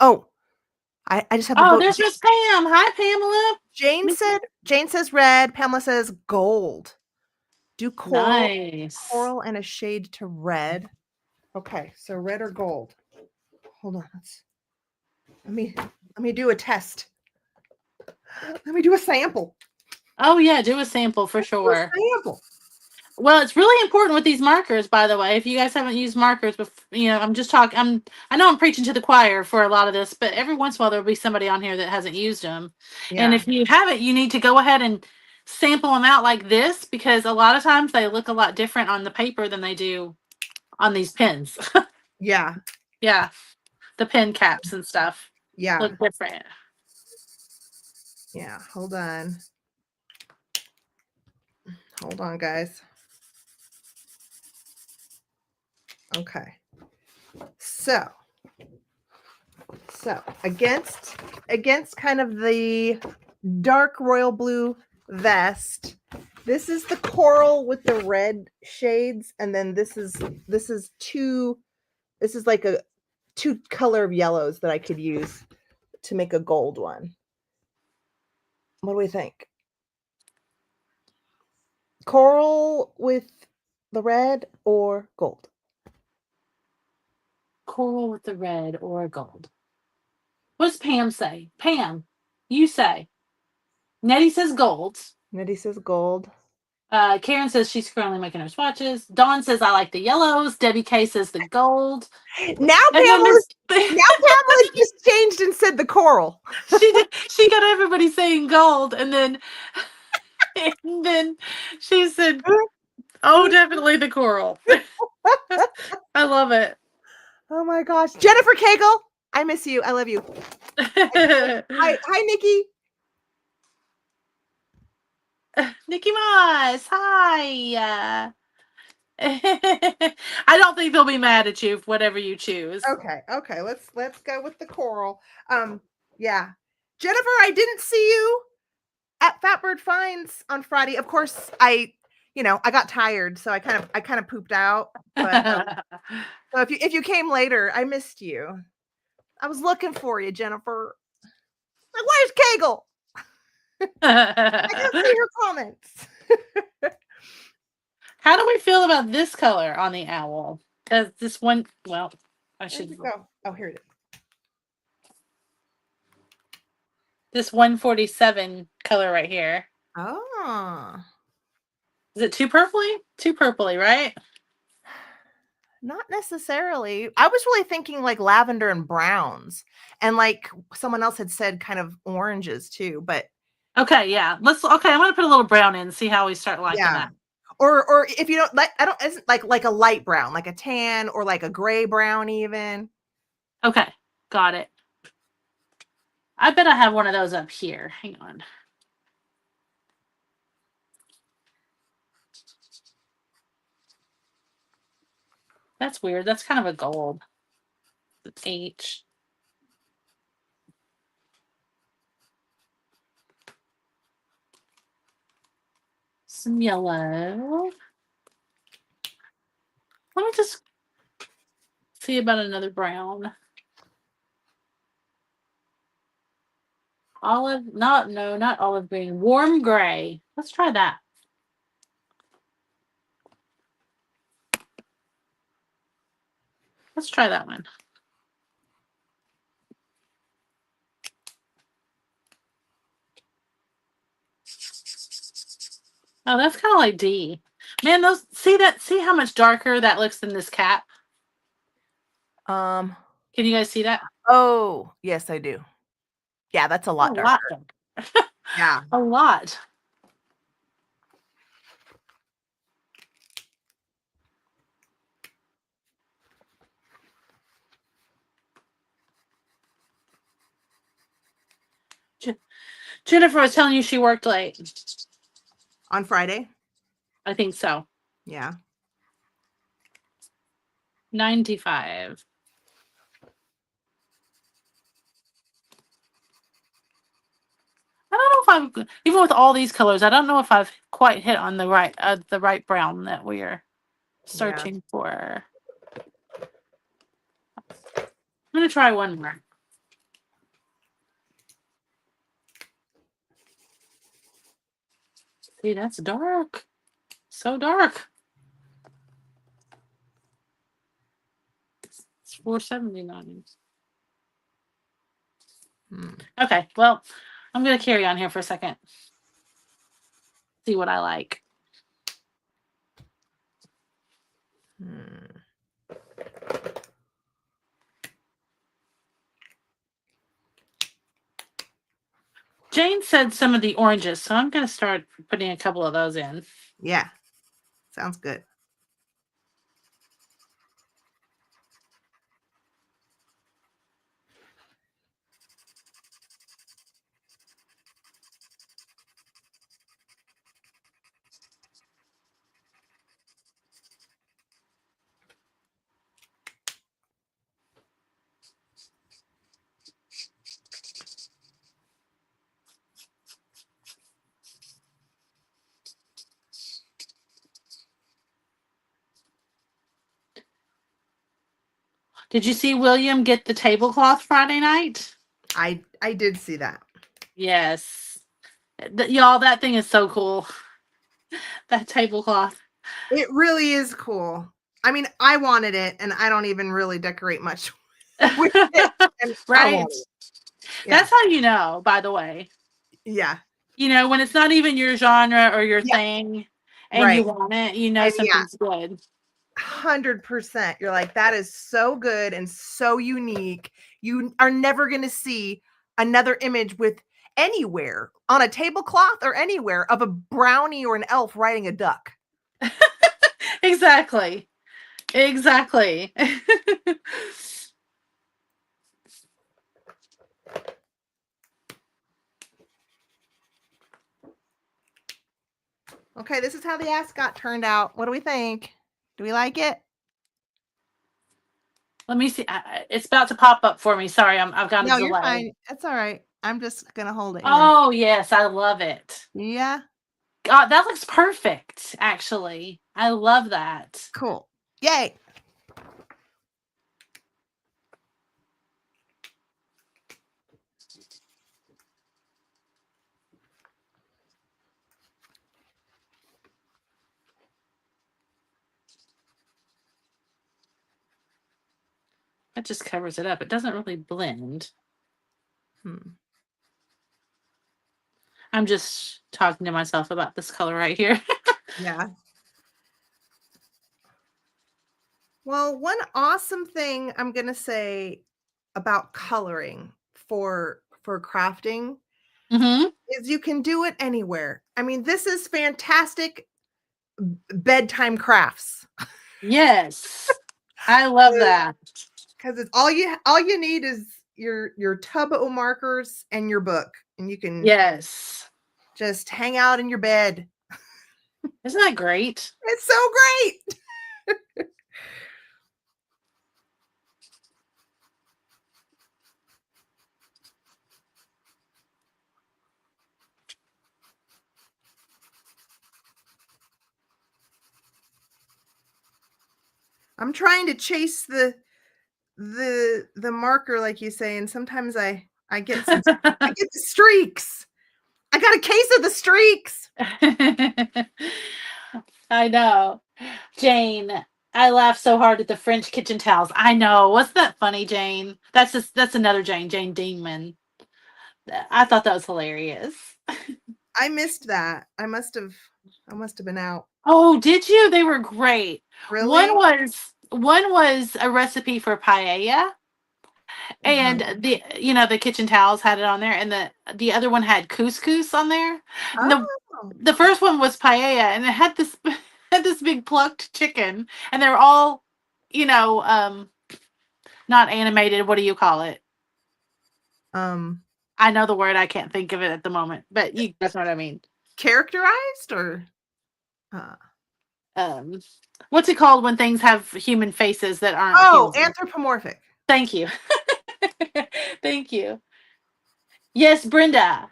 Oh, I just have to
Oh,
vote.
there's Miss Pam. Hi, Pamela.
Jane says red. Pamela says gold. Do
Nice.
coral and a shade to red. Okay, so red or gold. Hold on. Let me do a test. Let me do a sample.
Oh yeah, do a sample for sure.
Sample.
Well, it's really important with these markers, by the way. If you guys haven't used markers, I'm just talking. I know I'm preaching to the choir for a lot of this, but every once in a while there'll be somebody on here that hasn't used them.
Yeah.
And if you haven't, you need to go ahead and sample them out like this, because a lot of times they look a lot different on the paper than they do on these pens.
Yeah.
Yeah, the pen caps and stuff look different.
Yeah. Hold on. Hold on, guys. Okay. So against kind of the dark royal blue vest, this is the coral with the red shades, and then this is like a two color of yellows that I could use to make a gold one. What do we think? Coral with the red or gold?
Coral with the red or gold. What does Pam say? Pam, you say. Nettie says gold.
Nettie says gold.
Karen says she's currently making her swatches. Dawn says I like the yellows. Debbie K says the gold.
Now Pamela just changed and said the coral.
She got everybody saying gold, and then she said, "Oh, definitely the coral." I love it.
Oh my gosh, Jennifer Cagle, I miss you. I love you. Hi, Nikki.
Nikki Moss, hi. I don't think they'll be mad at you for whatever you choose.
Okay. Let's go with the coral. Yeah, Jennifer, I didn't see you at Fatbird Finds on Friday. Of course, I got tired, so I kind of pooped out. But so if you came later, I missed you. I was looking for you, Jennifer. Like, where's Cagle? I can't see her comments.
How do we feel about this color on the owl? Because this one, well, I should
go. Oh, here it is.
This 147 color right here.
Oh.
Is it too purpley? Too purpley, right?
Not necessarily. I was really thinking like lavender and browns, and like someone else had said, kind of oranges too. But
okay, yeah. Okay, I'm gonna put a little brown in, see how we start liking that.
Or if you don't like, isn't like a light brown, like a tan or like a gray brown even.
Okay, got it. I bet I have one of those up here. Hang on. That's weird. That's kind of a gold. It's H. Some yellow. Let me just see about another brown. Olive, not olive green. Warm gray. Let's try that. Let's try that one. Oh, that's kind of like D. Man, see how much darker that looks than this cap?
Can
you guys see that?
Oh, yes, I do. Yeah, that's a lot darker. Yeah.
A lot. Jennifer was telling you she worked late.
On Friday?
I think so.
Yeah.
95. I don't know if I've, even with all these colors, I don't know if I've quite hit on the right brown that we are searching for. I'm going to try one more. See, that's dark. So dark. It's $4.79. Okay, well, I'm gonna carry on here for a second. See what I like. Jane said some of the oranges, so I'm gonna start putting a couple of those in.
Yeah, sounds good.
Did you see William get the tablecloth Friday night?
I did see that.
Yes. Y'all, that thing is so cool. That tablecloth.
It really is cool. I mean, I wanted it, and I don't even really decorate much with it. And
Right?
Yeah.
That's how you know, by the way.
Yeah.
You know, when it's not even your genre or your thing and you
Right.
want it, you know
And
something's good.
100%. You're like, that is so good and so unique. You are never going to see another image with anywhere on a tablecloth or anywhere of a brownie or an elf riding a duck.
Exactly. Exactly.
Okay, this is how the ascot turned out. What do we think? Do we like it?
Let me see. It's about to pop up for me. Sorry, I've got a
No,
delay.
you're fine. That's all right. I'm just going to hold it here.
Oh, yes. I love it.
Yeah.
God, that looks perfect, actually. I love that.
Cool. Yay.
That just covers it up. It doesn't really blend. I'm just talking to myself about this color right here.
Yeah. Well, one awesome thing I'm going to say about coloring for crafting is you can do it anywhere. I mean, this is fantastic bedtime crafts.
Yes. I love that.
Cuz it's all you need is your tub of markers and your book, and you can just hang out in your bed.
Isn't that great?
It's so great. I'm trying to chase the marker, like you say, and sometimes I get some I get the streaks. I got a case of the streaks.
I know. Jane, I laughed so hard at the French kitchen towels. I know. Wasn't that funny, Jane? That's another Jane Dingman. I thought that was hilarious.
I missed that. I must have been out.
Oh, did you? They were great.
Really?
One was a recipe for paella. And the kitchen towels had it on there, and the other one had couscous on there.
Oh.
The first one was paella, and it had this had this big plucked chicken, and they were all, not animated. What do you call it? I know the word. I can't think of it at the moment, but you guys know what I mean.
Characterized or
what's it called when things have human faces that aren't?
Oh, anthropomorphic.
Thank you. Thank you. Yes, Brenda.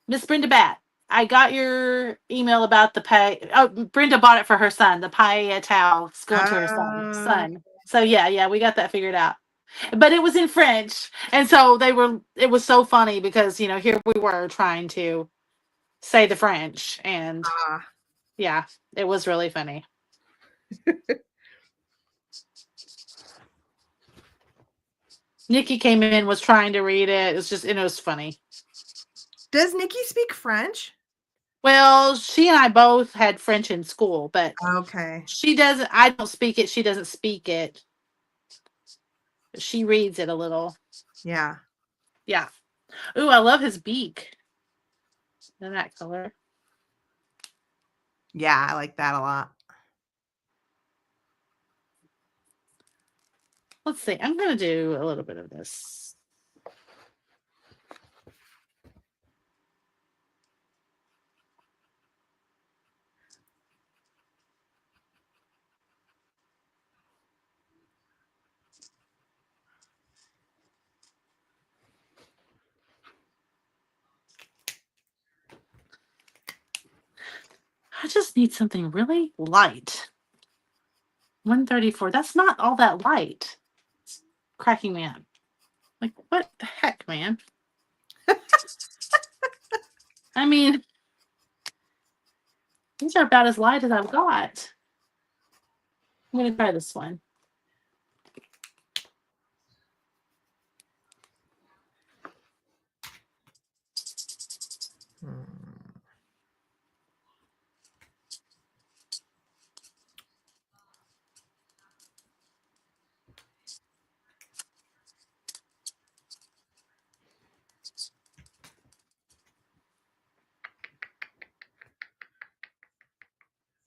Miss Brenda Bat. I got your email about the pay. Oh, Brenda bought it for her son, the paella towel. It's going to her son. So yeah, we got that figured out. But it was in French. And so it was so funny because, here we were trying to say the French. And
Ah.
yeah, it was really funny. Nikki came in, was trying to read it. It was just, and it was funny.
Does Nikki speak French?
Well, she and I both had French in school, but
Okay.
she doesn't, I don't speak it. She doesn't speak it. She reads it a little.
Yeah.
Yeah. Ooh, I love his beak. In that color.
Yeah, I like that a lot.
Let's see. I'm going to do a little bit of this. I just need something really light. 134. That's not all that light. It's cracking me up. Like, what the heck, man? I mean, these are about as light as I've got. I'm going to try this one.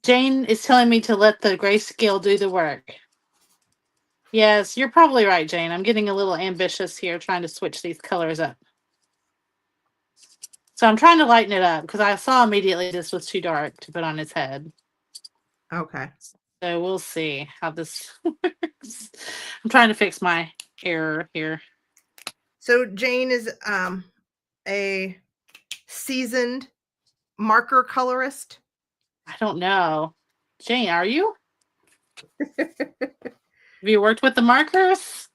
Jane is telling me to let the grayscale do the work. Yes, you're probably right, Jane. I'm getting a little ambitious here trying to switch these colors up. So I'm trying to lighten it up because I saw immediately this was too dark to put on his head.
Okay.
So we'll see how this works. I'm trying to fix my error here.
So Jane is a seasoned marker colorist.
I don't know. Jane, are you? Have you worked with the markers?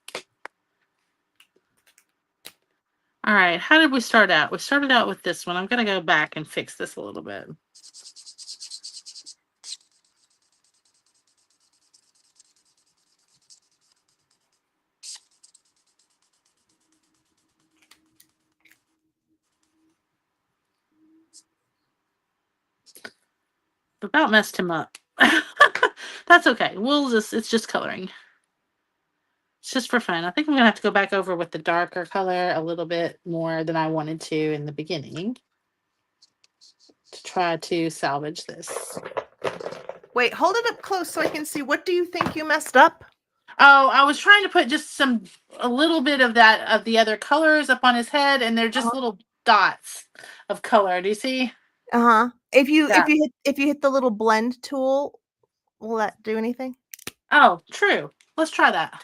All right. How did we start out? We started out with this one. I'm going to go back and fix this a little bit. About messed him up. That's okay. It's just coloring. It's just for fun. I think I'm going to have to go back over with the darker color a little bit more than I wanted to in the beginning to try to salvage this.
Wait, hold it up close so I can see. What do you think you messed up?
Oh, I was trying to put just a little bit of that, of the other colors up on his head, and they're just little dots of color. Do you see?
Uh-huh. If you
Yeah.
hit the little blend tool, will that do anything?
Oh, true. Let's try that.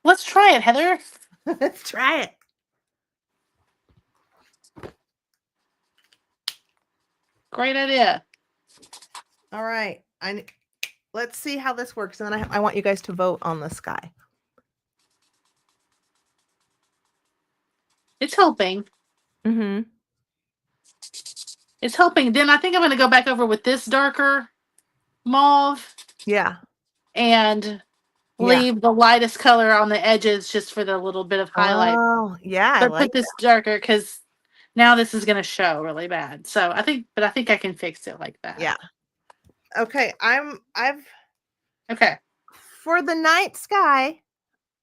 Let's try it, Heather.
Let's try it.
Great idea.
All right. Let's see how this works, and then I want you guys to vote on the sky.
It's helping.
Mm-hmm.
It's helping. Then I think I'm going to go back over with this darker mauve.
Yeah.
And leave the lightest color on the edges just for the little bit of highlight.
Oh, yeah. I
But
like
put this darker because now this is going to show really bad. So I think I can fix it like that.
Yeah. Okay.
Okay.
For the night sky,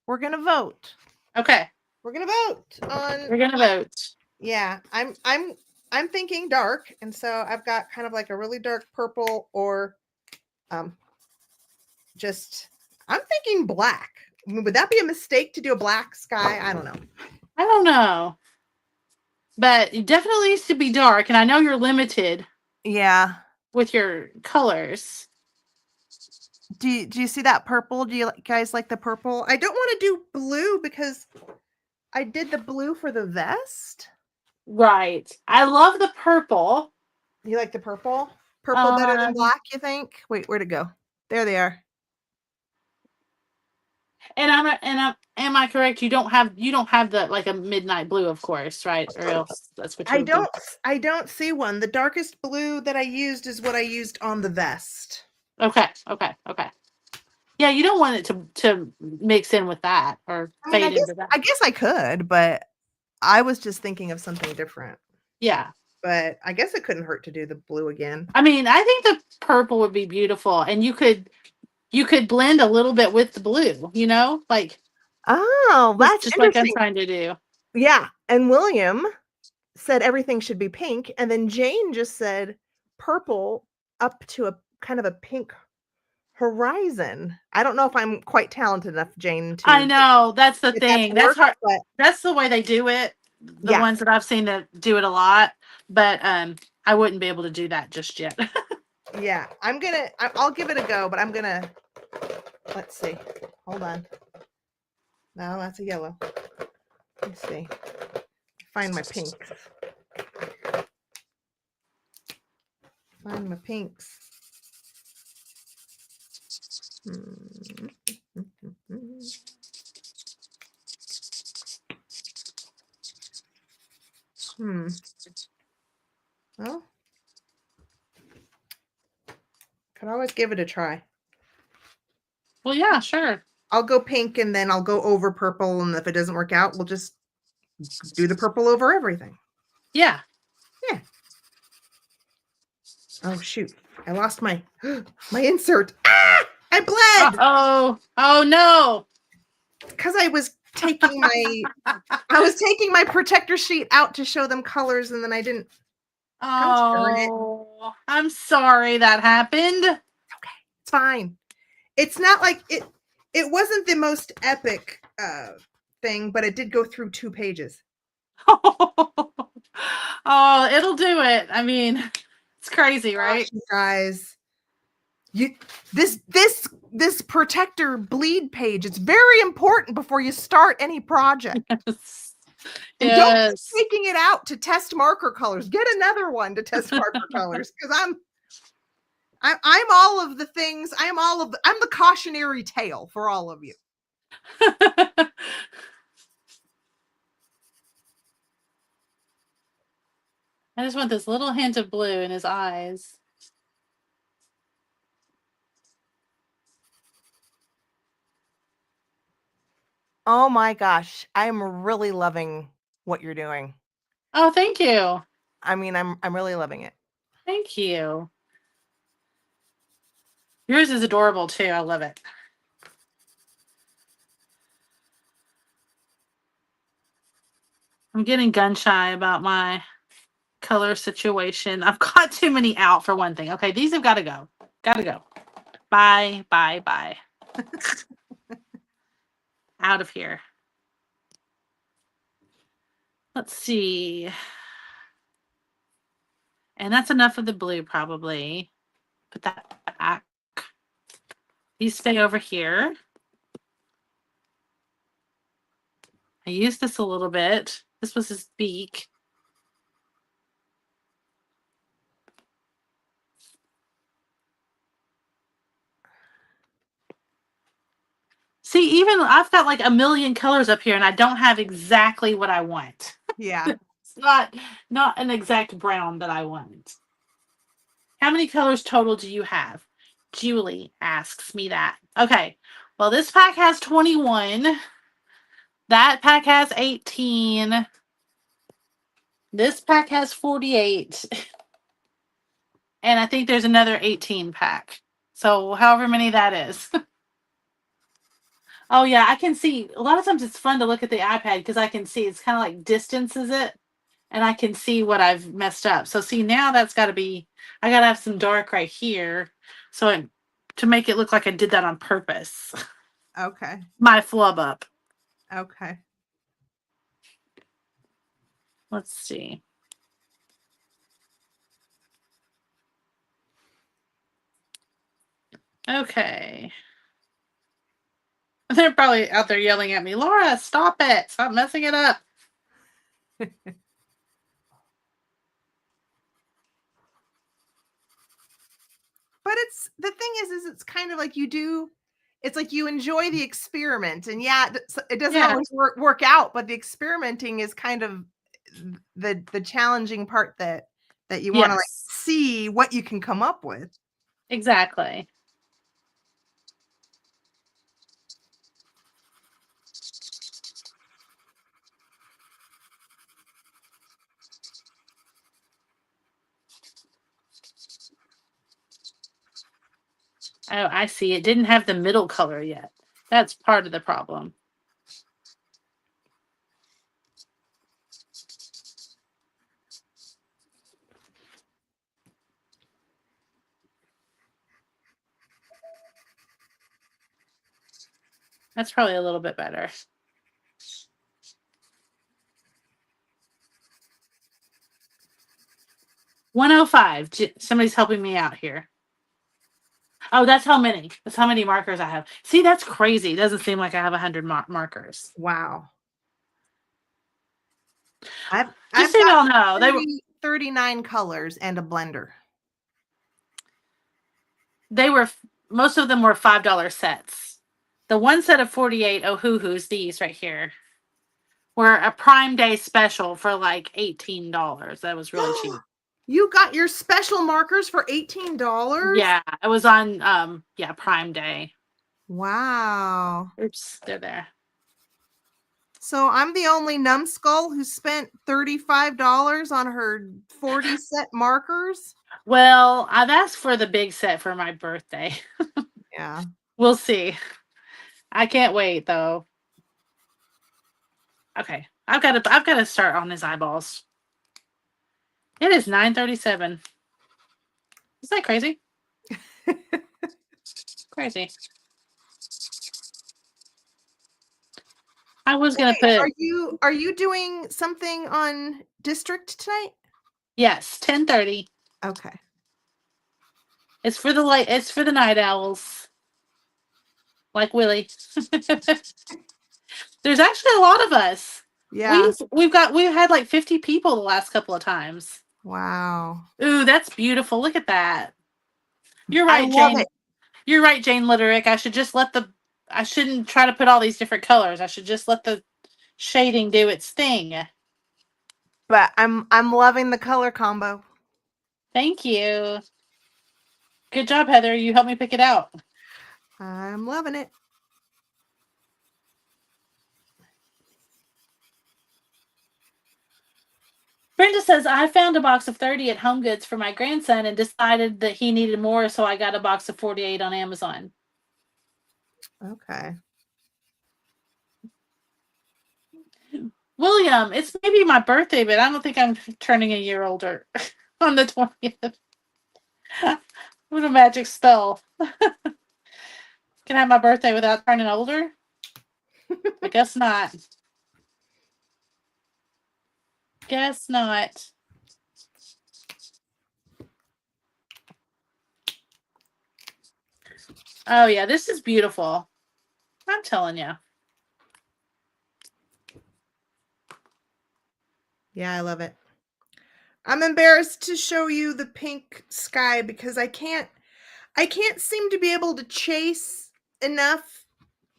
we're gonna vote.
Okay.
We're gonna vote on.
We're gonna vote.
Yeah, I'm thinking dark, and so I've got kind of like a really dark purple, or just I'm thinking black. Would that be a mistake to do a black sky? I don't know.
I don't know. But it definitely needs to be dark, and I know you're limited.
Yeah.
With your colors.
Do you see that purple? Do you guys like the purple? I don't want to do blue because I did the blue for the vest.
Right. I love the purple.
You like the purple? Purple better than black, you think? Wait, where'd it go? There they are.
And am I correct? You don't have the like a midnight blue, of course, right? Or else that's what you
I
would be.
don't I don't see one. The darkest blue that I used is what I used on the vest.
Okay, okay, okay. Yeah, you don't want it to mix in with that or
I mean,
fade into that.
I guess I could, but I was just thinking of something different.
Yeah.
But I guess it couldn't hurt to do the blue again.
I mean, I think the purple would be beautiful, and you could blend a little bit with the blue, like
Oh, that's
just like I'm
interesting.
trying to do.
Yeah, and William said everything should be pink, and then Jane just said purple up to a kind of a pink horizon. I don't know if I'm quite talented enough, Jane,
I
to
know that's the
get that
thing.
to
That's
work,
hard.
but
That's the way they do it. The
yeah,
ones that I've seen that do it a lot, but I wouldn't be able to do that just yet.
yeah. I'll give it a go, but let's see. Hold on. No, that's a yellow. Let's see. Find my pinks. Find my pinks. Well, could always give it a try.
Well, yeah, sure.
I'll go pink and then I'll go over purple, and if it doesn't work out, we'll just do the purple over everything.
Yeah.
Yeah. Oh shoot! I lost my insert. Ah! I bled.
Oh. Oh no.
Because I was taking my protector sheet out to show them colors, and then I didn't. Gosh darn it!
Oh, I'm sorry that happened.
Okay, it's fine. It's not like it. It wasn't the most epic thing, but it did go through 2 pages.
Oh, it'll do it. I mean, it's crazy,
Gosh,
right?
you guys. You this protector bleed page, it's very important before you start any project.
Yes.
And don't be
Yes.
taking it out to test marker colors. Get another one to test marker colors, because I'm all of the things. I'm the cautionary tale for all of you.
I just want this little hint of blue in his eyes.
Oh my gosh, I'm really loving what you're doing.
Oh, thank you.
I mean, I'm really loving it.
Thank you. Yours is adorable too. I love it. I'm getting gun shy about my color situation. I've got too many out for one thing. Okay, these have got to go. Got to go. Bye, bye, bye. Out of here. Let's see. And that's enough of the blue, probably. Put that back. These stay over here. I used this a little bit. This was his beak. See, even I've got like a million colors up here and I don't have exactly what I want.
Yeah.
It's not an exact brown that I want. How many colors total do you have? Julie asks me that. Okay. Well, this pack has 21. That pack has 18. This pack has 48. And I think there's another 18 pack. So however many that is. Oh yeah, I can see. A lot of times it's fun to look at the iPad because I can see it's kind of like distances it, and I can see what I've messed up. So see now that's got to be. I got to have some dark right here, to make it look like I did that on purpose.
Okay.
My flub up.
Okay.
Let's see. Okay. They're probably out there yelling at me, Laura, stop it. Stop messing it up.
But it's the thing is it's kind of like you do it's like you enjoy the experiment, and yeah, it doesn't
Yeah.
always work out, but the experimenting is kind of the challenging part that you want to like
Yes.
see what you can come up with.
Exactly. Oh, I see. It didn't have the middle color yet. That's part of the problem. That's probably a little bit better. 105. Somebody's helping me out here. Oh, that's how many. That's how many markers I have. See, that's crazy. It doesn't seem like I have 100 markers.
Wow. I've
Just
got
so y'all know,
39 colors and a blender.
They were most of them were $5 sets. The one set of 48 Ohuhus, these right here, were a Prime Day special for like $18. That was really cheap.
You got your special markers for $18?
Yeah, it was on Prime Day.
Wow.
Oops, they're there.
So I'm the only numbskull who spent $35 on her 40 set markers.
Well, I've asked for the big set for my birthday.
Yeah.
We'll see. I can't wait though. Okay, I've got to start on his eyeballs. It is 9:37. Is that crazy? Crazy. I was gonna put
Are you doing something on district tonight?
yes, 10:30.
Okay.
It's for the light. It's for the night owls, like Willie. There's actually a lot of us.
Yeah.
We've had like 50 people the last couple of times.
Wow.
Ooh, that's beautiful. Look at that. You're
I
right,
love
Jane.
it.
You're right, Jane Litterick. I shouldn't try to put all these different colors. I should just let the shading do its thing.
But I'm loving the color combo.
Thank you. Good job, Heather. You helped me pick it out.
I'm loving it.
Brenda says, I found a box of 30 at Home Goods for my grandson and decided that he needed more, so I got a box of 48 on Amazon.
Okay.
William, it's maybe my birthday, but I don't think I'm turning a year older on the 20th. What a magic spell. Can I have my birthday without turning older? I guess not. Guess not. Oh, yeah, this is beautiful. I'm telling you.
Yeah, I love it. I'm embarrassed to show you the pink sky because I can't seem to be able to chase enough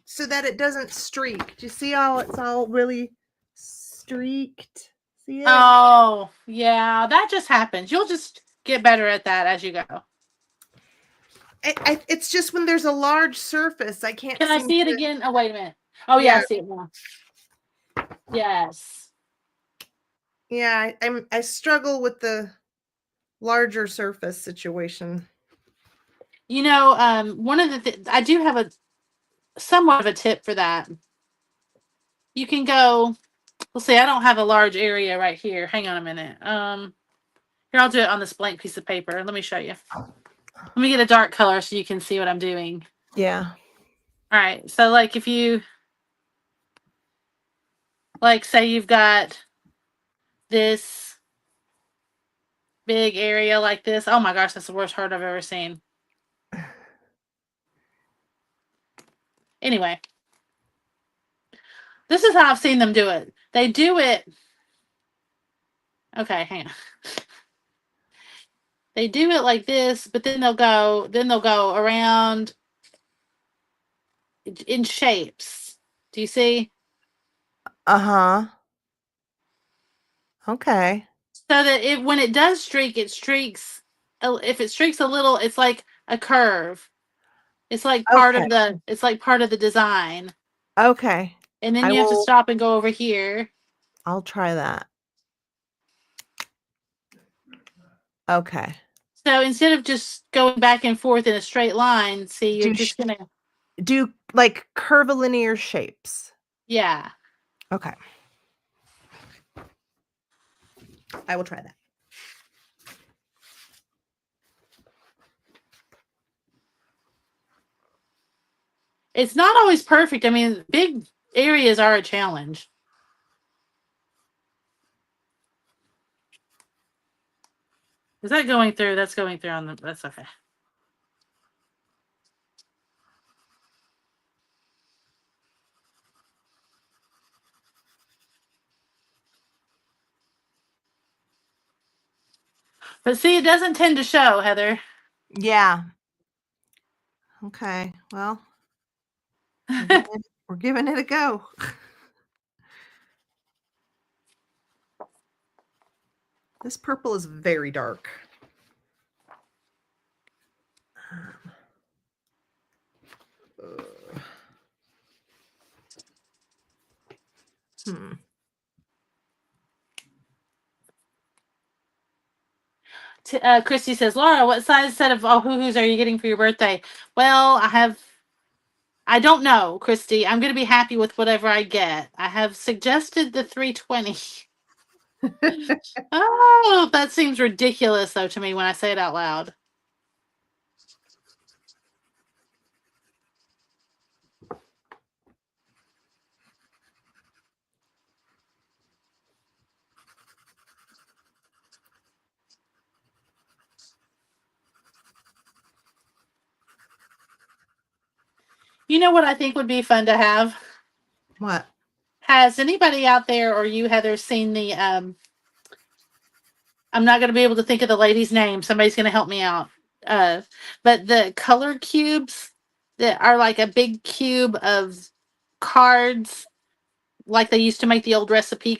so that it doesn't streak. Do you see how it's all really streaked? See it?
Oh, yeah, that just happens. You'll just get better at that as you go.
It's just when there's a large surface, I can't.
Can I see it again? Oh, wait a minute. Oh, yeah, I see it now. Yes.
Yeah, I struggle with the larger surface situation.
You know, one of the I do have a somewhat of a tip for that. You can go. Let's see. I don't have a large area right here. Hang on a minute. Here, I'll do it on this blank piece of paper. Let me show you. Let me get a dark color so you can see what I'm doing.
Yeah.
All right. So, like, if you say you've got this big area like this. Oh my gosh, that's the worst heart I've ever seen. Anyway, this is how I've seen them do it. They do it. Okay, hang on. They do it like this, but then they'll go around in shapes. Do you see?
Uh-huh. Okay.
So that when it does streak, it streaks. If it streaks a little, it's like a curve. It's like part
Okay.
of the. It's like part of the design.
Okay.
And then you have to stop and go over here.
I'll try that. Okay.
So instead of just going back and forth in a straight line, see, you're just gonna.
Do like curvilinear shapes.
Yeah.
Okay. I will try that.
It's not always perfect. I mean, big areas are a challenge. Is that going through? That's going through on the. That's okay. But see, it doesn't tend to show, Heather.
Yeah. Okay. Well, we're giving it a go. This purple is very dark. Hmm.
Christy says, Laura, what size set of hoo-hoos are you getting for your birthday? Well, I don't know, Christy. I'm going to be happy with whatever I get. I have suggested the 320. Oh, that seems ridiculous, though, to me when I say it out loud. You know what I think would be fun to have?
What?
Has anybody out there or you, Heather, seen the I'm not going to be able to think of the lady's name. Somebody's going to help me out. But the color cubes that are like a big cube of cards, like they used to make the old recipe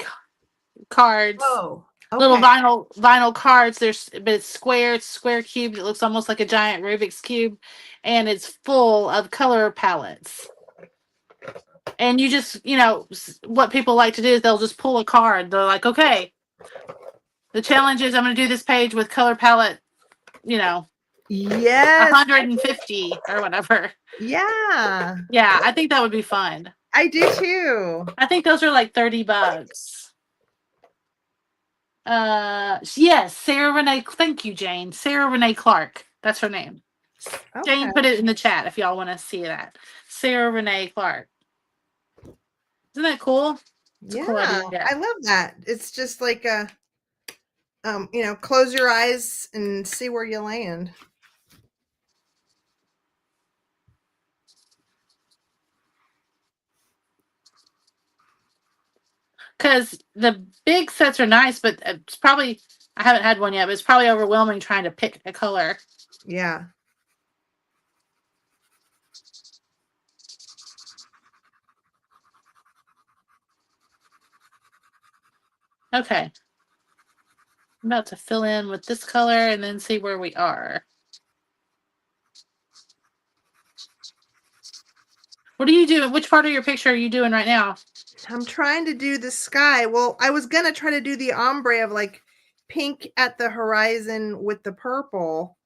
cards.
Oh, okay.
Little vinyl cards. But it's square. It's square cube. It looks almost like a giant Rubik's cube, and it's full of color palettes. And you just, what people like to do is they'll just pull a card. They're like, okay, the challenge is I'm going to do this page with color palette,
yes,
150 or whatever.
Yeah.
Yeah, I think that would be fun.
I do too.
I think those are like $30. Yes, Sarah Renee. Thank you, Jane. Sarah Renee Clark. That's her name. Okay. Jane put it in the chat if y'all want to see that. Sarah Renee Clark. Isn't that cool?
Yeah, cool idea. I love that. It's just like close your eyes and see where you land.
Because the big sets are nice, but it's probably, I haven't had one yet, but it's probably overwhelming trying to pick a color.
Yeah.
Okay. I'm about to fill in with this color and then see where we are. What are you doing? Which part of your picture are you doing right now?
I'm trying to do the sky. Well, I was going to try to do the ombre of like pink at the horizon with the purple,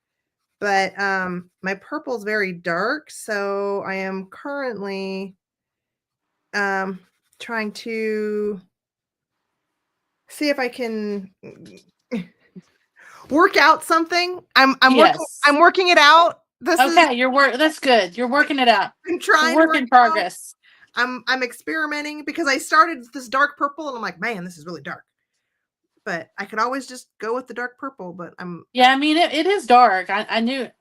but my purple is very dark. So I am currently trying to see if I can work out something. I'm working it out.
That's good. You're working it out.
I'm trying.
Work in progress.
I'm experimenting because I started this dark purple and I'm like, man, this is really dark. But I could always just go with the dark purple. But
I mean, it is dark. I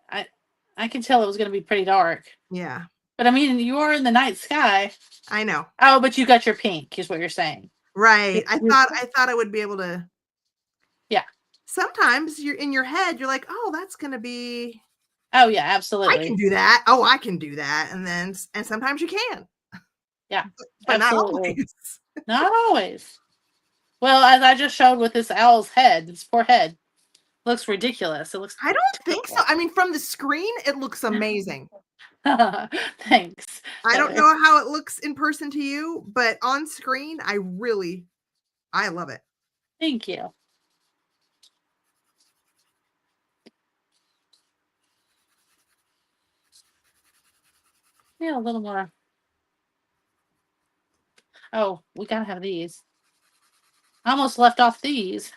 can tell it was going to be pretty dark.
Yeah.
But I mean, you are in the night sky.
I know.
Oh, but you got your pink, is what you're saying.
Right. I thought I would be able to.
Yeah.
Sometimes you're in your head, you're like, oh, that's going to be
Oh yeah,
I
absolutely.
can do that. Oh, I can do that. And sometimes you can,
Yeah,
but not
absolutely.
always.
Not always. Well, as I just showed with this owl's head, this poor head looks ridiculous. It looks
I don't think so.
terrible.
I mean, from the screen, it looks amazing.
Thanks,
I don't
Heather.
know how it looks in person to you, but on screen, I love it.
Thank you. Yeah, a little more. Oh, we gotta have these. I almost left off these.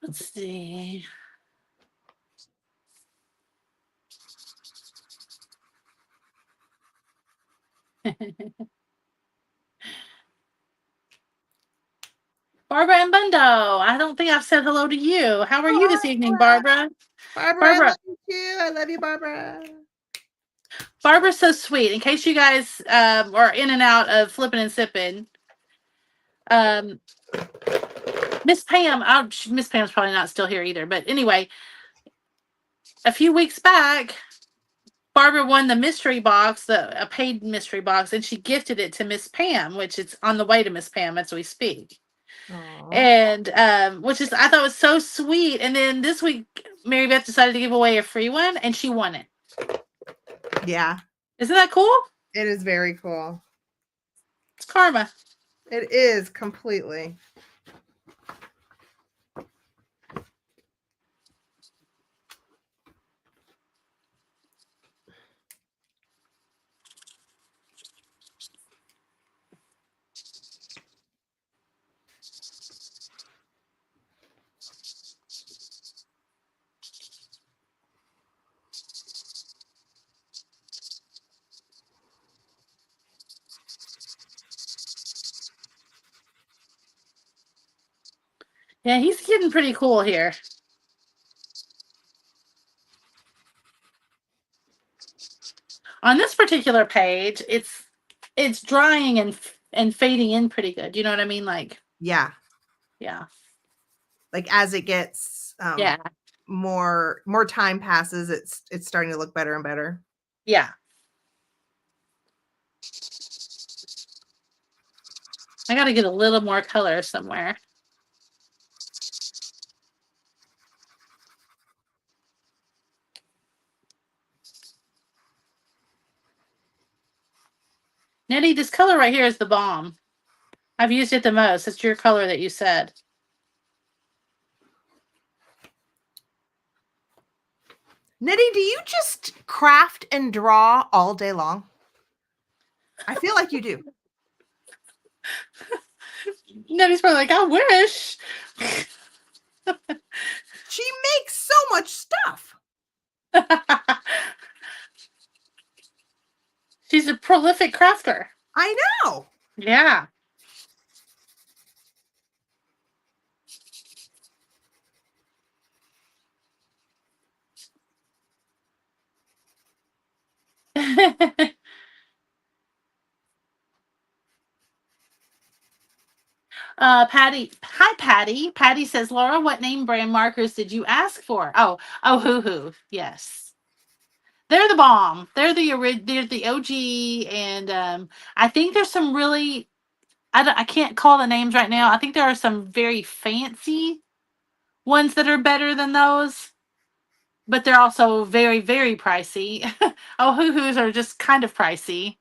Let's see. Barbara and Bundo. I don't think I've said hello to you. How are you this evening, Barbara?
Barbara, I
Barbara.
love you too. I love you, Barbara.
Barbara's so sweet. In case you guys are in and out of flipping and sipping, um, Miss Pam. Miss Pam's probably not still here either. But anyway, a few weeks back, Barbara won the mystery box, a paid mystery box, and she gifted it to Miss Pam, which it's on the way to Miss Pam as we speak.
Aww.
And which is I thought was so sweet. And then this week, Mary Beth decided to give away a free one, and she won it.
Yeah,
Isn't that cool?
it is very cool.
It's karma.
It is completely.
Yeah, he's getting pretty cool here. On this particular page, it's drying and fading in pretty good. You know what I mean? Like,
Yeah.
yeah,
Like as it gets
yeah,
more time passes, it's starting to look better and better.
yeah. I got to get a little more color somewhere. Nettie, this color right here is the bomb. I've used it the most. It's your color that you said.
Nitty, do you just craft and draw all day long? I feel like you do.
Nettie's probably like, I wish.
She makes so much stuff.
She's a prolific crafter.
I know.
Yeah. Patty, hi Patty. Patty says, Laura, what name brand markers did you ask for? Oh, hoo hoo. Yes, they're the bomb. They're the OG, and I think there's some really I can't call the names right now. I think there are some very fancy ones that are better than those, but they're also very very pricey. Oh, hoo hoos are just kind of pricey.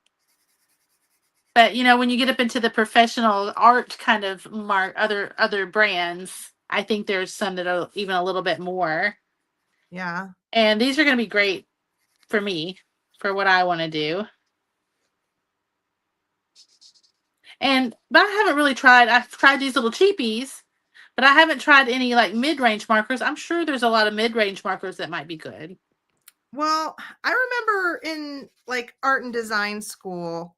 But you know, when you get up into the professional art kind of other brands, I think there's some that are even a little bit more.
Yeah.
And these are going to be great for me for what I want to do. And but I haven't really tried. I've tried these little cheapies, but I haven't tried any like mid-range markers. I'm sure there's a lot of mid-range markers that might be good.
Well, I remember in like art and design school,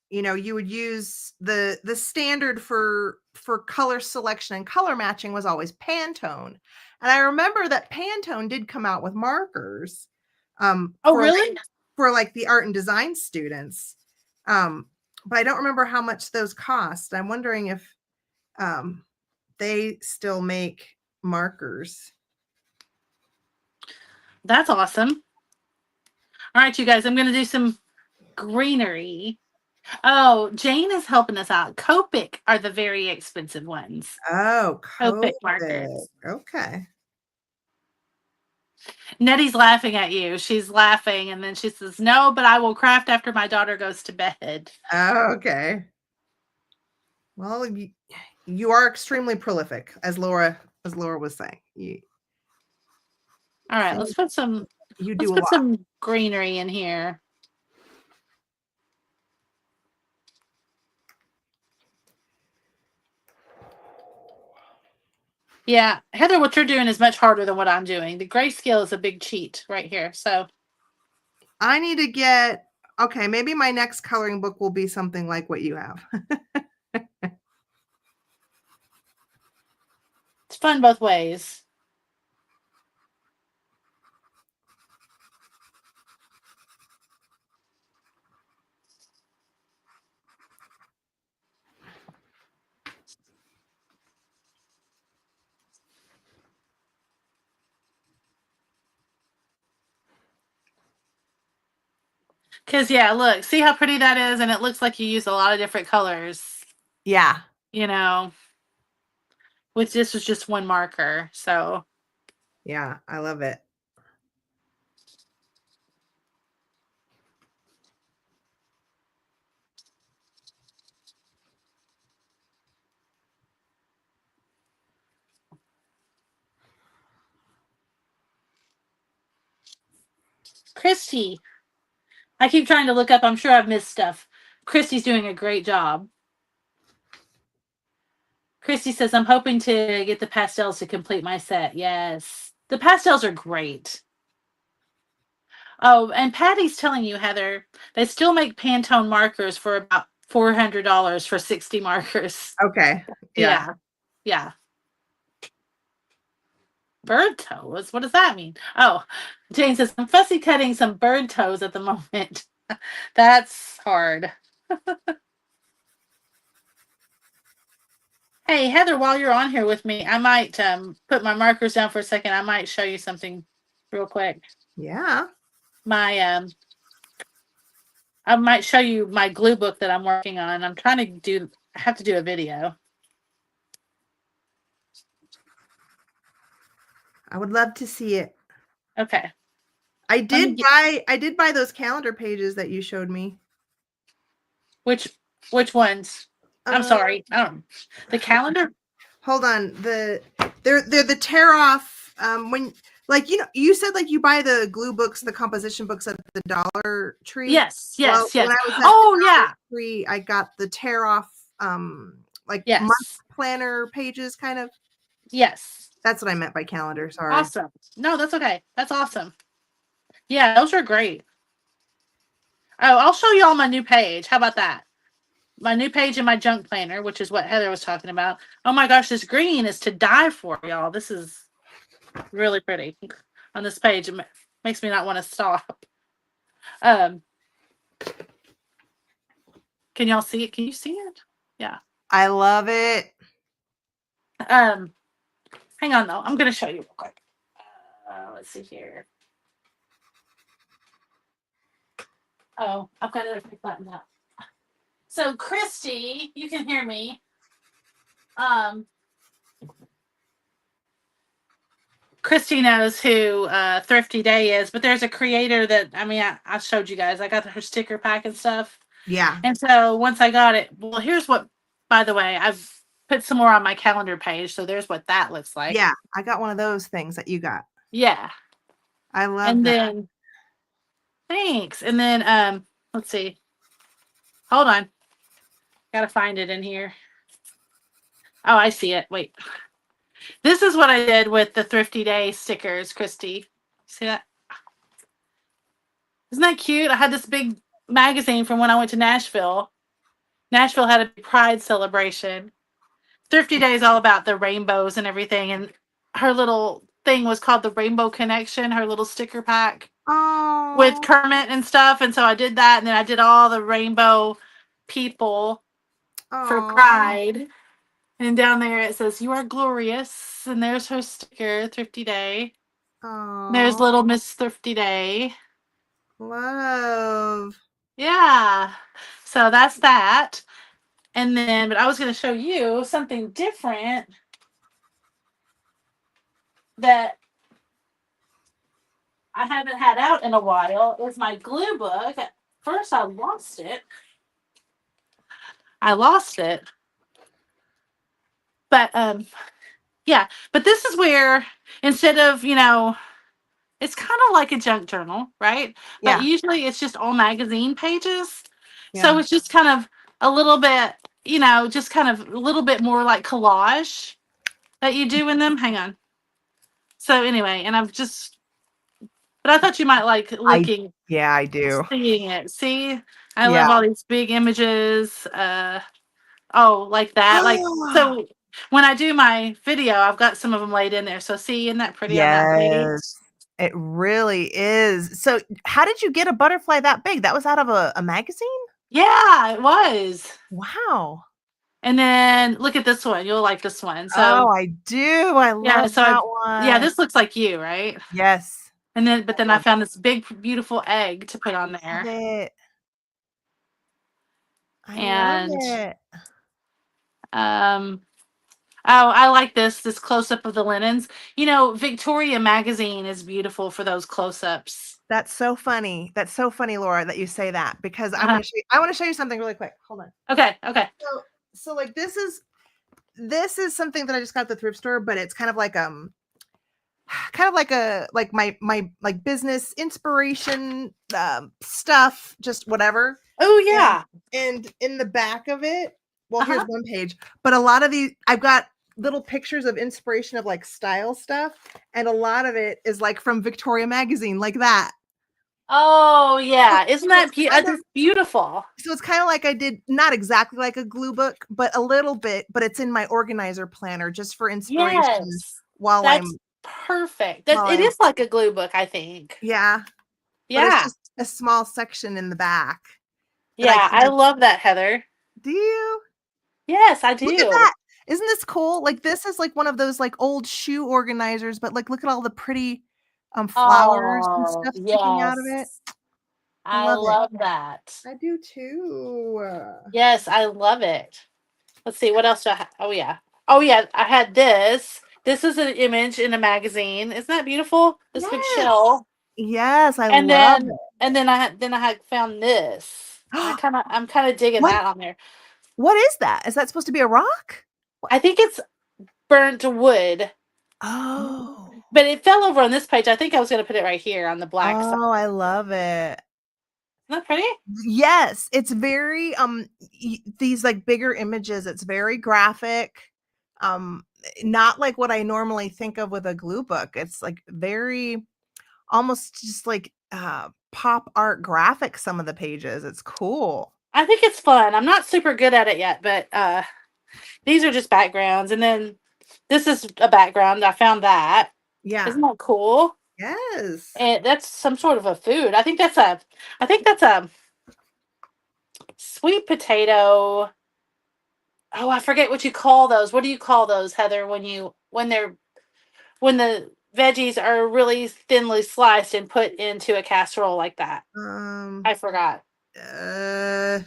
you know, you would use the standard for for color selection and color matching was always Pantone. And I remember that Pantone did come out with markers.
Oh,
for
really?
Like, for like the art and design students. But I don't remember how much those cost. I'm wondering if they still make markers.
That's awesome. All right, you guys, I'm going to do some greenery. Oh, Jane is helping us out. Copic are the very expensive ones.
Oh,
Copic markers.
Okay.
Nettie's laughing at you. She's laughing, and then she says, "No, but I will craft after my daughter goes to bed."
Oh, okay. Well, you are extremely prolific, as Laura was saying.
All right, let's put some greenery in here. Yeah, Heather, what you're doing is much harder than what I'm doing. The grayscale is a big cheat right here. So
I need to get, okay, maybe my next coloring book will be something like what you have.
it's fun both ways. Because, yeah, look, see how pretty that is? And it looks like you use a lot of different colors.
Yeah.
You know, which this was just one marker. So,
yeah, I love it.
Christy, I keep trying to look up. I'm sure I've missed stuff. Christy's doing a great job. Christy says, I'm hoping to get the pastels to complete my set. Yes. The pastels are great. Oh, and Patty's telling you, Heather, they still make Pantone markers for about $400 for 60 markers.
Okay.
Yeah. Yeah. Bird toes? What does that mean? Oh, Jane says, I'm fussy cutting some bird toes at the moment. That's hard. Hey, Heather, while you're on here with me, I might put my markers down for a second. I might show you something real quick.
Yeah.
I might show you my glue book that I'm working on. I'm trying to I have to do a video.
I would love to see it.
Okay.
I did buy those calendar pages that you showed me.
Which ones? I'm sorry. The calendar?
Hold on. They're the tear off when, like, you said, like, you buy the glue books, the composition books at the Dollar Tree.
Yes.
When I was at the Dollar Tree, I got the tear off month planner pages, kind of.
Yes.
That's what I meant by calendar. Sorry.
Awesome. No, that's okay. That's awesome. Yeah, those are great. Oh, I'll show you all my new page. How about that? My new page in my junk planner, which is what Heather was talking about. Oh my gosh, this green is to die for, y'all. This is really pretty on this page. It makes me not want to stop. Can y'all see it? Can you see it? Yeah.
I love it.
Hang on though. I'm going to show you real quick. Let's see here. Oh, I've got it buttoned up. So Christy, you can hear me. Christy knows who Thrifty Day is, but there's a creator that, I showed you guys. I got her sticker pack and stuff.
Yeah.
And so once I got it, well, here's what, by the way, I've put some more on my calendar page. So there's what that looks like.
Yeah. I got one of those things that you got.
Yeah.
I love that.
Then, thanks. And then, let's see. Hold on. Got to find it in here. Oh, I see it. Wait. This is what I did with the Thrifty Day stickers, Christy. See that? Isn't that cute? I had this big magazine from when I went to Nashville. Nashville had a pride celebration. Thrifty Day is all about the rainbows and everything. And her little thing was called the Rainbow Connection, her little sticker pack with
Oh,
Kermit and stuff. And so I did that. And then I did all the rainbow people for
oh,
Pride. And down there it says, "You are glorious." And there's her sticker, Thrifty Day. There's
oh,
little Miss Thrifty Day.
love.
Yeah. So that's that. And then, but I was going to show you something different that I haven't had out in a while. Is my glue book. At first, I lost it. I lost it. But yeah. But this is where instead of it's kind of like a junk journal, right? But
Yeah,
usually it's just all magazine pages. So
yeah.
it's just kind of a little bit, just kind of a little bit more like collage that you do in them. Hang on. So anyway, and but I thought you might like
I
looking,
yeah, I do.
seeing it. See, I
Yeah.
love all these big images. Oh, like that. Like, so when I do my video, I've got some of them laid in there. So see, isn't that pretty on that page?
Yes, it really is. So, how did you get a butterfly that big? That was out of a magazine?
Yeah, it was.
Wow.
And then look at this one. You'll like this one. So
Oh, I do. I
yeah,
love
so
that
yeah,
one.
this looks like you, right?
Yes.
But then
I
I
love
found this big, beautiful egg to put on
love
there.
it. I love
And
it.
um, oh, I like this close up of the linens. Victoria magazine is beautiful for those close ups.
That's so funny. That's so funny, Laura, that you say that because
Uh-huh.
I want to show you something really quick. Hold on.
Okay, okay.
So like this is something that I just got at the thrift store, but it's kind of like my like business inspiration stuff, just whatever.
Oh
And
yeah.
and in the back of it, well, here's
Uh-huh.
one page, but a lot of these I've got little pictures of inspiration of like style stuff, and a lot of it is like from Victoria magazine, like that.
Oh
So,
yeah. Isn't
so it's
that
kind of
it's beautiful?
so it's kind of like I did not exactly like a glue book, but a little bit, but it's in my organizer planner just for inspiration
Yes.
while
That's
I'm
perfect. That
while
it
I'm
is like a glue book, I think.
yeah, but it's
Yeah.
just a small section in the back that I
Yeah,
kind
I
of
love that, Heather.
do you
Yes, I
look at
do.
that? Isn't this cool? Like this is like one of those like old shoe organizers, but like look at all the pretty flowers and
Oh,
stuff sticking out of it.
yes.
I
I
love it.
love that.
I do too.
Yes, I love it. Let's see, what else do I have? Oh, yeah. Oh, yeah, I had this. This is an image in a magazine. Isn't that beautiful? This big
Yes.
shell.
Yes, I
And
love
then
it.
I had found this. I'm kind of digging
What
that on there.
what is that? Is that supposed to be a rock? What?
I think it's burnt wood,
Oh.
but it fell over on this page. I think I was going to put it right here on the black side.
Oh, I love it.
Isn't that pretty?
Yes, it's very these like bigger images, it's very graphic. Not like what I normally think of with a glue book. It's like very almost just like pop art graphic some of the pages. It's cool.
I think it's fun. I'm not super good at it yet, but these are just backgrounds. And then this is a background. I found that.
Yeah.
Isn't that cool?
Yes.
And that's some sort of a food. I think that's a sweet potato. Oh, I forget what you call those. What do you call those, Heather, when the veggies are really thinly sliced and put into a casserole like that?
Um
I forgot.
uh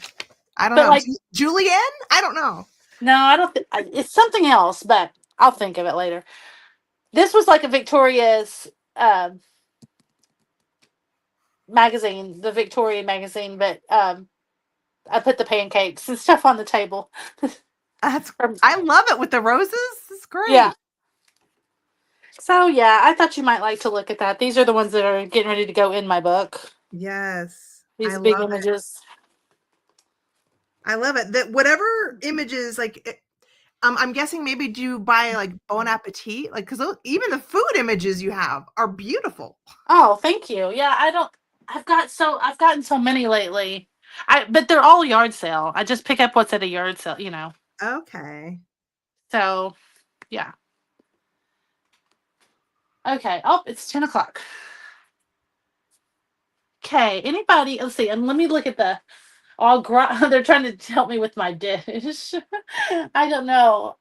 I don't
But
know.
like
Julienne? I don't know.
no, I don't it's something else, but I'll think of it later. This was like a Victoria's magazine, the Victoria magazine, but I put the pancakes and stuff on the table.
That's I love it with the roses. It's
Yeah.
great.
So yeah, I thought you might like to look at that. These are the ones that are getting ready to go in my book.
Yes. I
These big
love it.
images.
I love it. That whatever images I'm guessing maybe do you buy like Bon Appetit? Like cuz even the food images you have are beautiful.
Oh, thank you. Yeah, I've gotten so many lately. But they're all yard sale. I just pick up what's at a yard sale.
Okay.
So, yeah. Okay. Oh, it's 10 o'clock. Okay. Anybody? Let's see. And let me look at the all. They're trying to help me with my dish. I don't know.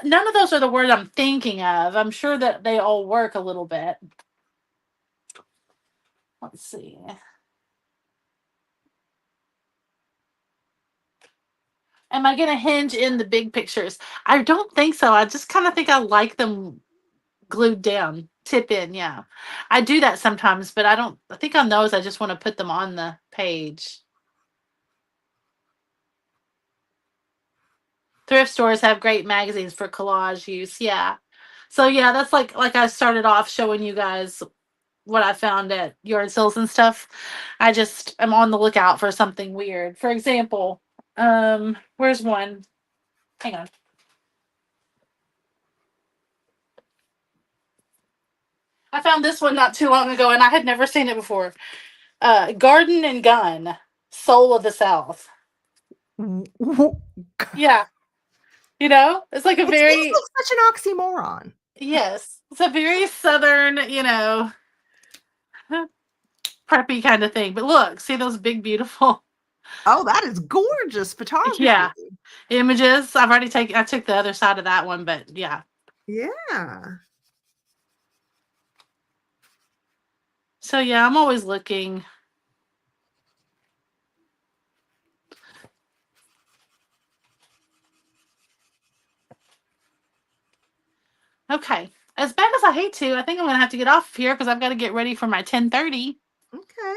None of those are the words I'm thinking of. I'm sure that they all work a little bit. Let's see. Am I going to hinge in the big pictures? I don't think so. I just kind of think I like them glued down, tip in. Yeah. I do that sometimes, but I think on those, I just want to put them on the page. Thrift stores have great magazines for collage use. Yeah. So yeah, that's like I started off showing you guys what I found at yard sales and stuff. I just am on the lookout for something weird. For example, where's one? Hang on. I found this one not too long ago and I had never seen it before. Garden and Gun, Soul of the South. Yeah. You know, it's like a
It seems
very,
like such an oxymoron.
yes, it's a very southern, preppy kind of thing. But look, see those big, beautiful,
Oh, that is gorgeous photography.
yeah, images. I took the other side of that one, but yeah.
Yeah.
So yeah, I'm always looking. Okay. As bad as I hate to, I think I'm gonna have to get off here because I've got to get ready for my 10:30.
Okay.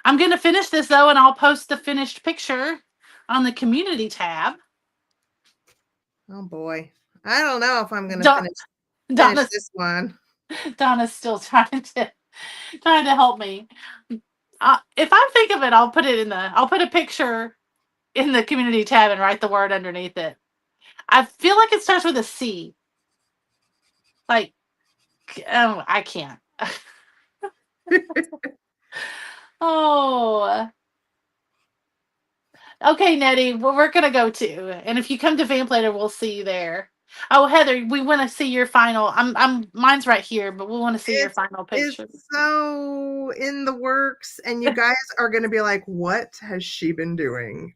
I'm gonna finish this though, and I'll post the finished picture on the community tab.
Oh boy. I don't know if I'm gonna
Don-
finish
Donna's
this one.
Donna's still trying to help me. If I think of it, I'll put a picture in the community tab and write the word underneath it. I feel like it starts with a C. Like, oh, I can't. Oh. Okay, Nettie, well, we're gonna go too. And if you come to Vamp later, we'll see you there. Oh, Heather, we want to see your final. Mine's right here, but we want to see your final
It's
picture.
so in the works, and you guys are gonna be like, what has she been doing?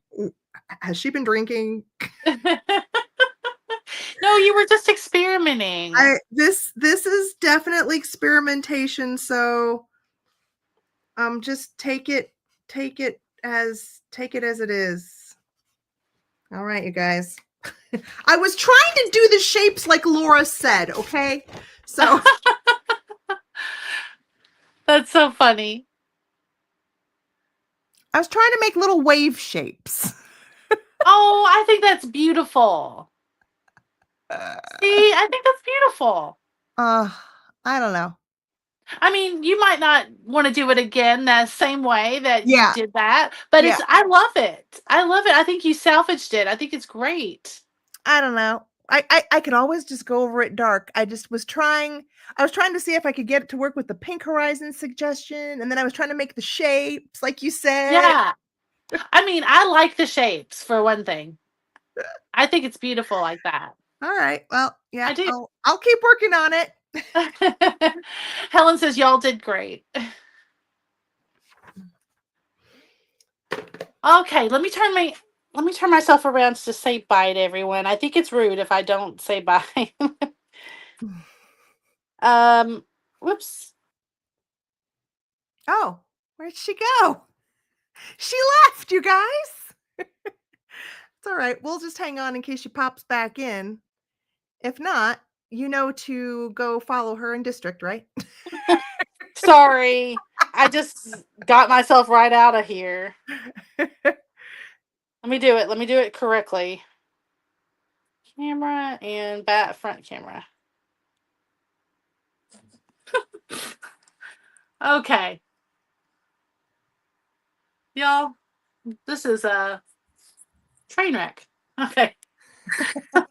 Has she been drinking?
No, you were just experimenting.
This is definitely experimentation, so just take it as it is. All right, you guys. I was trying to do the shapes like Laura said, okay? So
That's so funny.
I was trying to make little wave shapes.
Oh, I think that's beautiful. See, I think that's beautiful.
I don't know.
I mean, you might not want to do it again the same way that you
Yeah.
did that, but
Yeah.
I love it. I love it. I think you salvaged it. I think it's great.
I don't know. I could always just go over it dark. I was trying to see if I could get it to work with the pink horizon suggestion, and then I was trying to make the shapes like you said.
Yeah. I mean, I like the shapes for one thing. I think it's beautiful like that.
All right. Well, yeah.
I do.
I'll keep working on it.
Helen says y'all did great. Okay, let me turn myself around to say bye to everyone. I think it's rude if I don't say bye. Whoops.
Oh, where'd she go? She left, you guys. It's all right. We'll just hang on in case she pops back in. If not, to go follow her in district, right?
Sorry. I just got myself right out of here. Let me do it. Let me do it correctly. Camera and front camera. Okay. Y'all, this is a train wreck. Okay.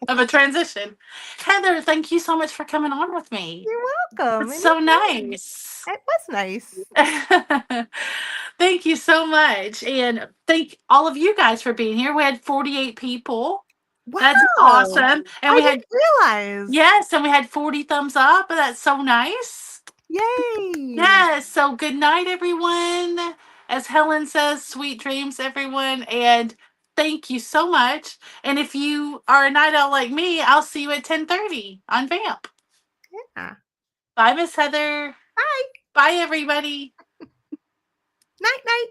Of a transition. Heather, thank you so much for coming on with me.
You're welcome.
It's so nice.
It was nice.
Thank you so much. And thank all of you guys for being here. We had 48 people.
Wow.
That's awesome. And
I
we had,
didn't realize.
yes, and we had 40 thumbs up. That's so nice.
Yay.
Yes. So good night, everyone. As Helen says, sweet dreams, everyone. And thank you so much. And if you are a night owl like me, I'll see you at 10:30 on Vamp.
Yeah.
Bye, Miss Heather.
Bye.
Bye, everybody.
Night, night.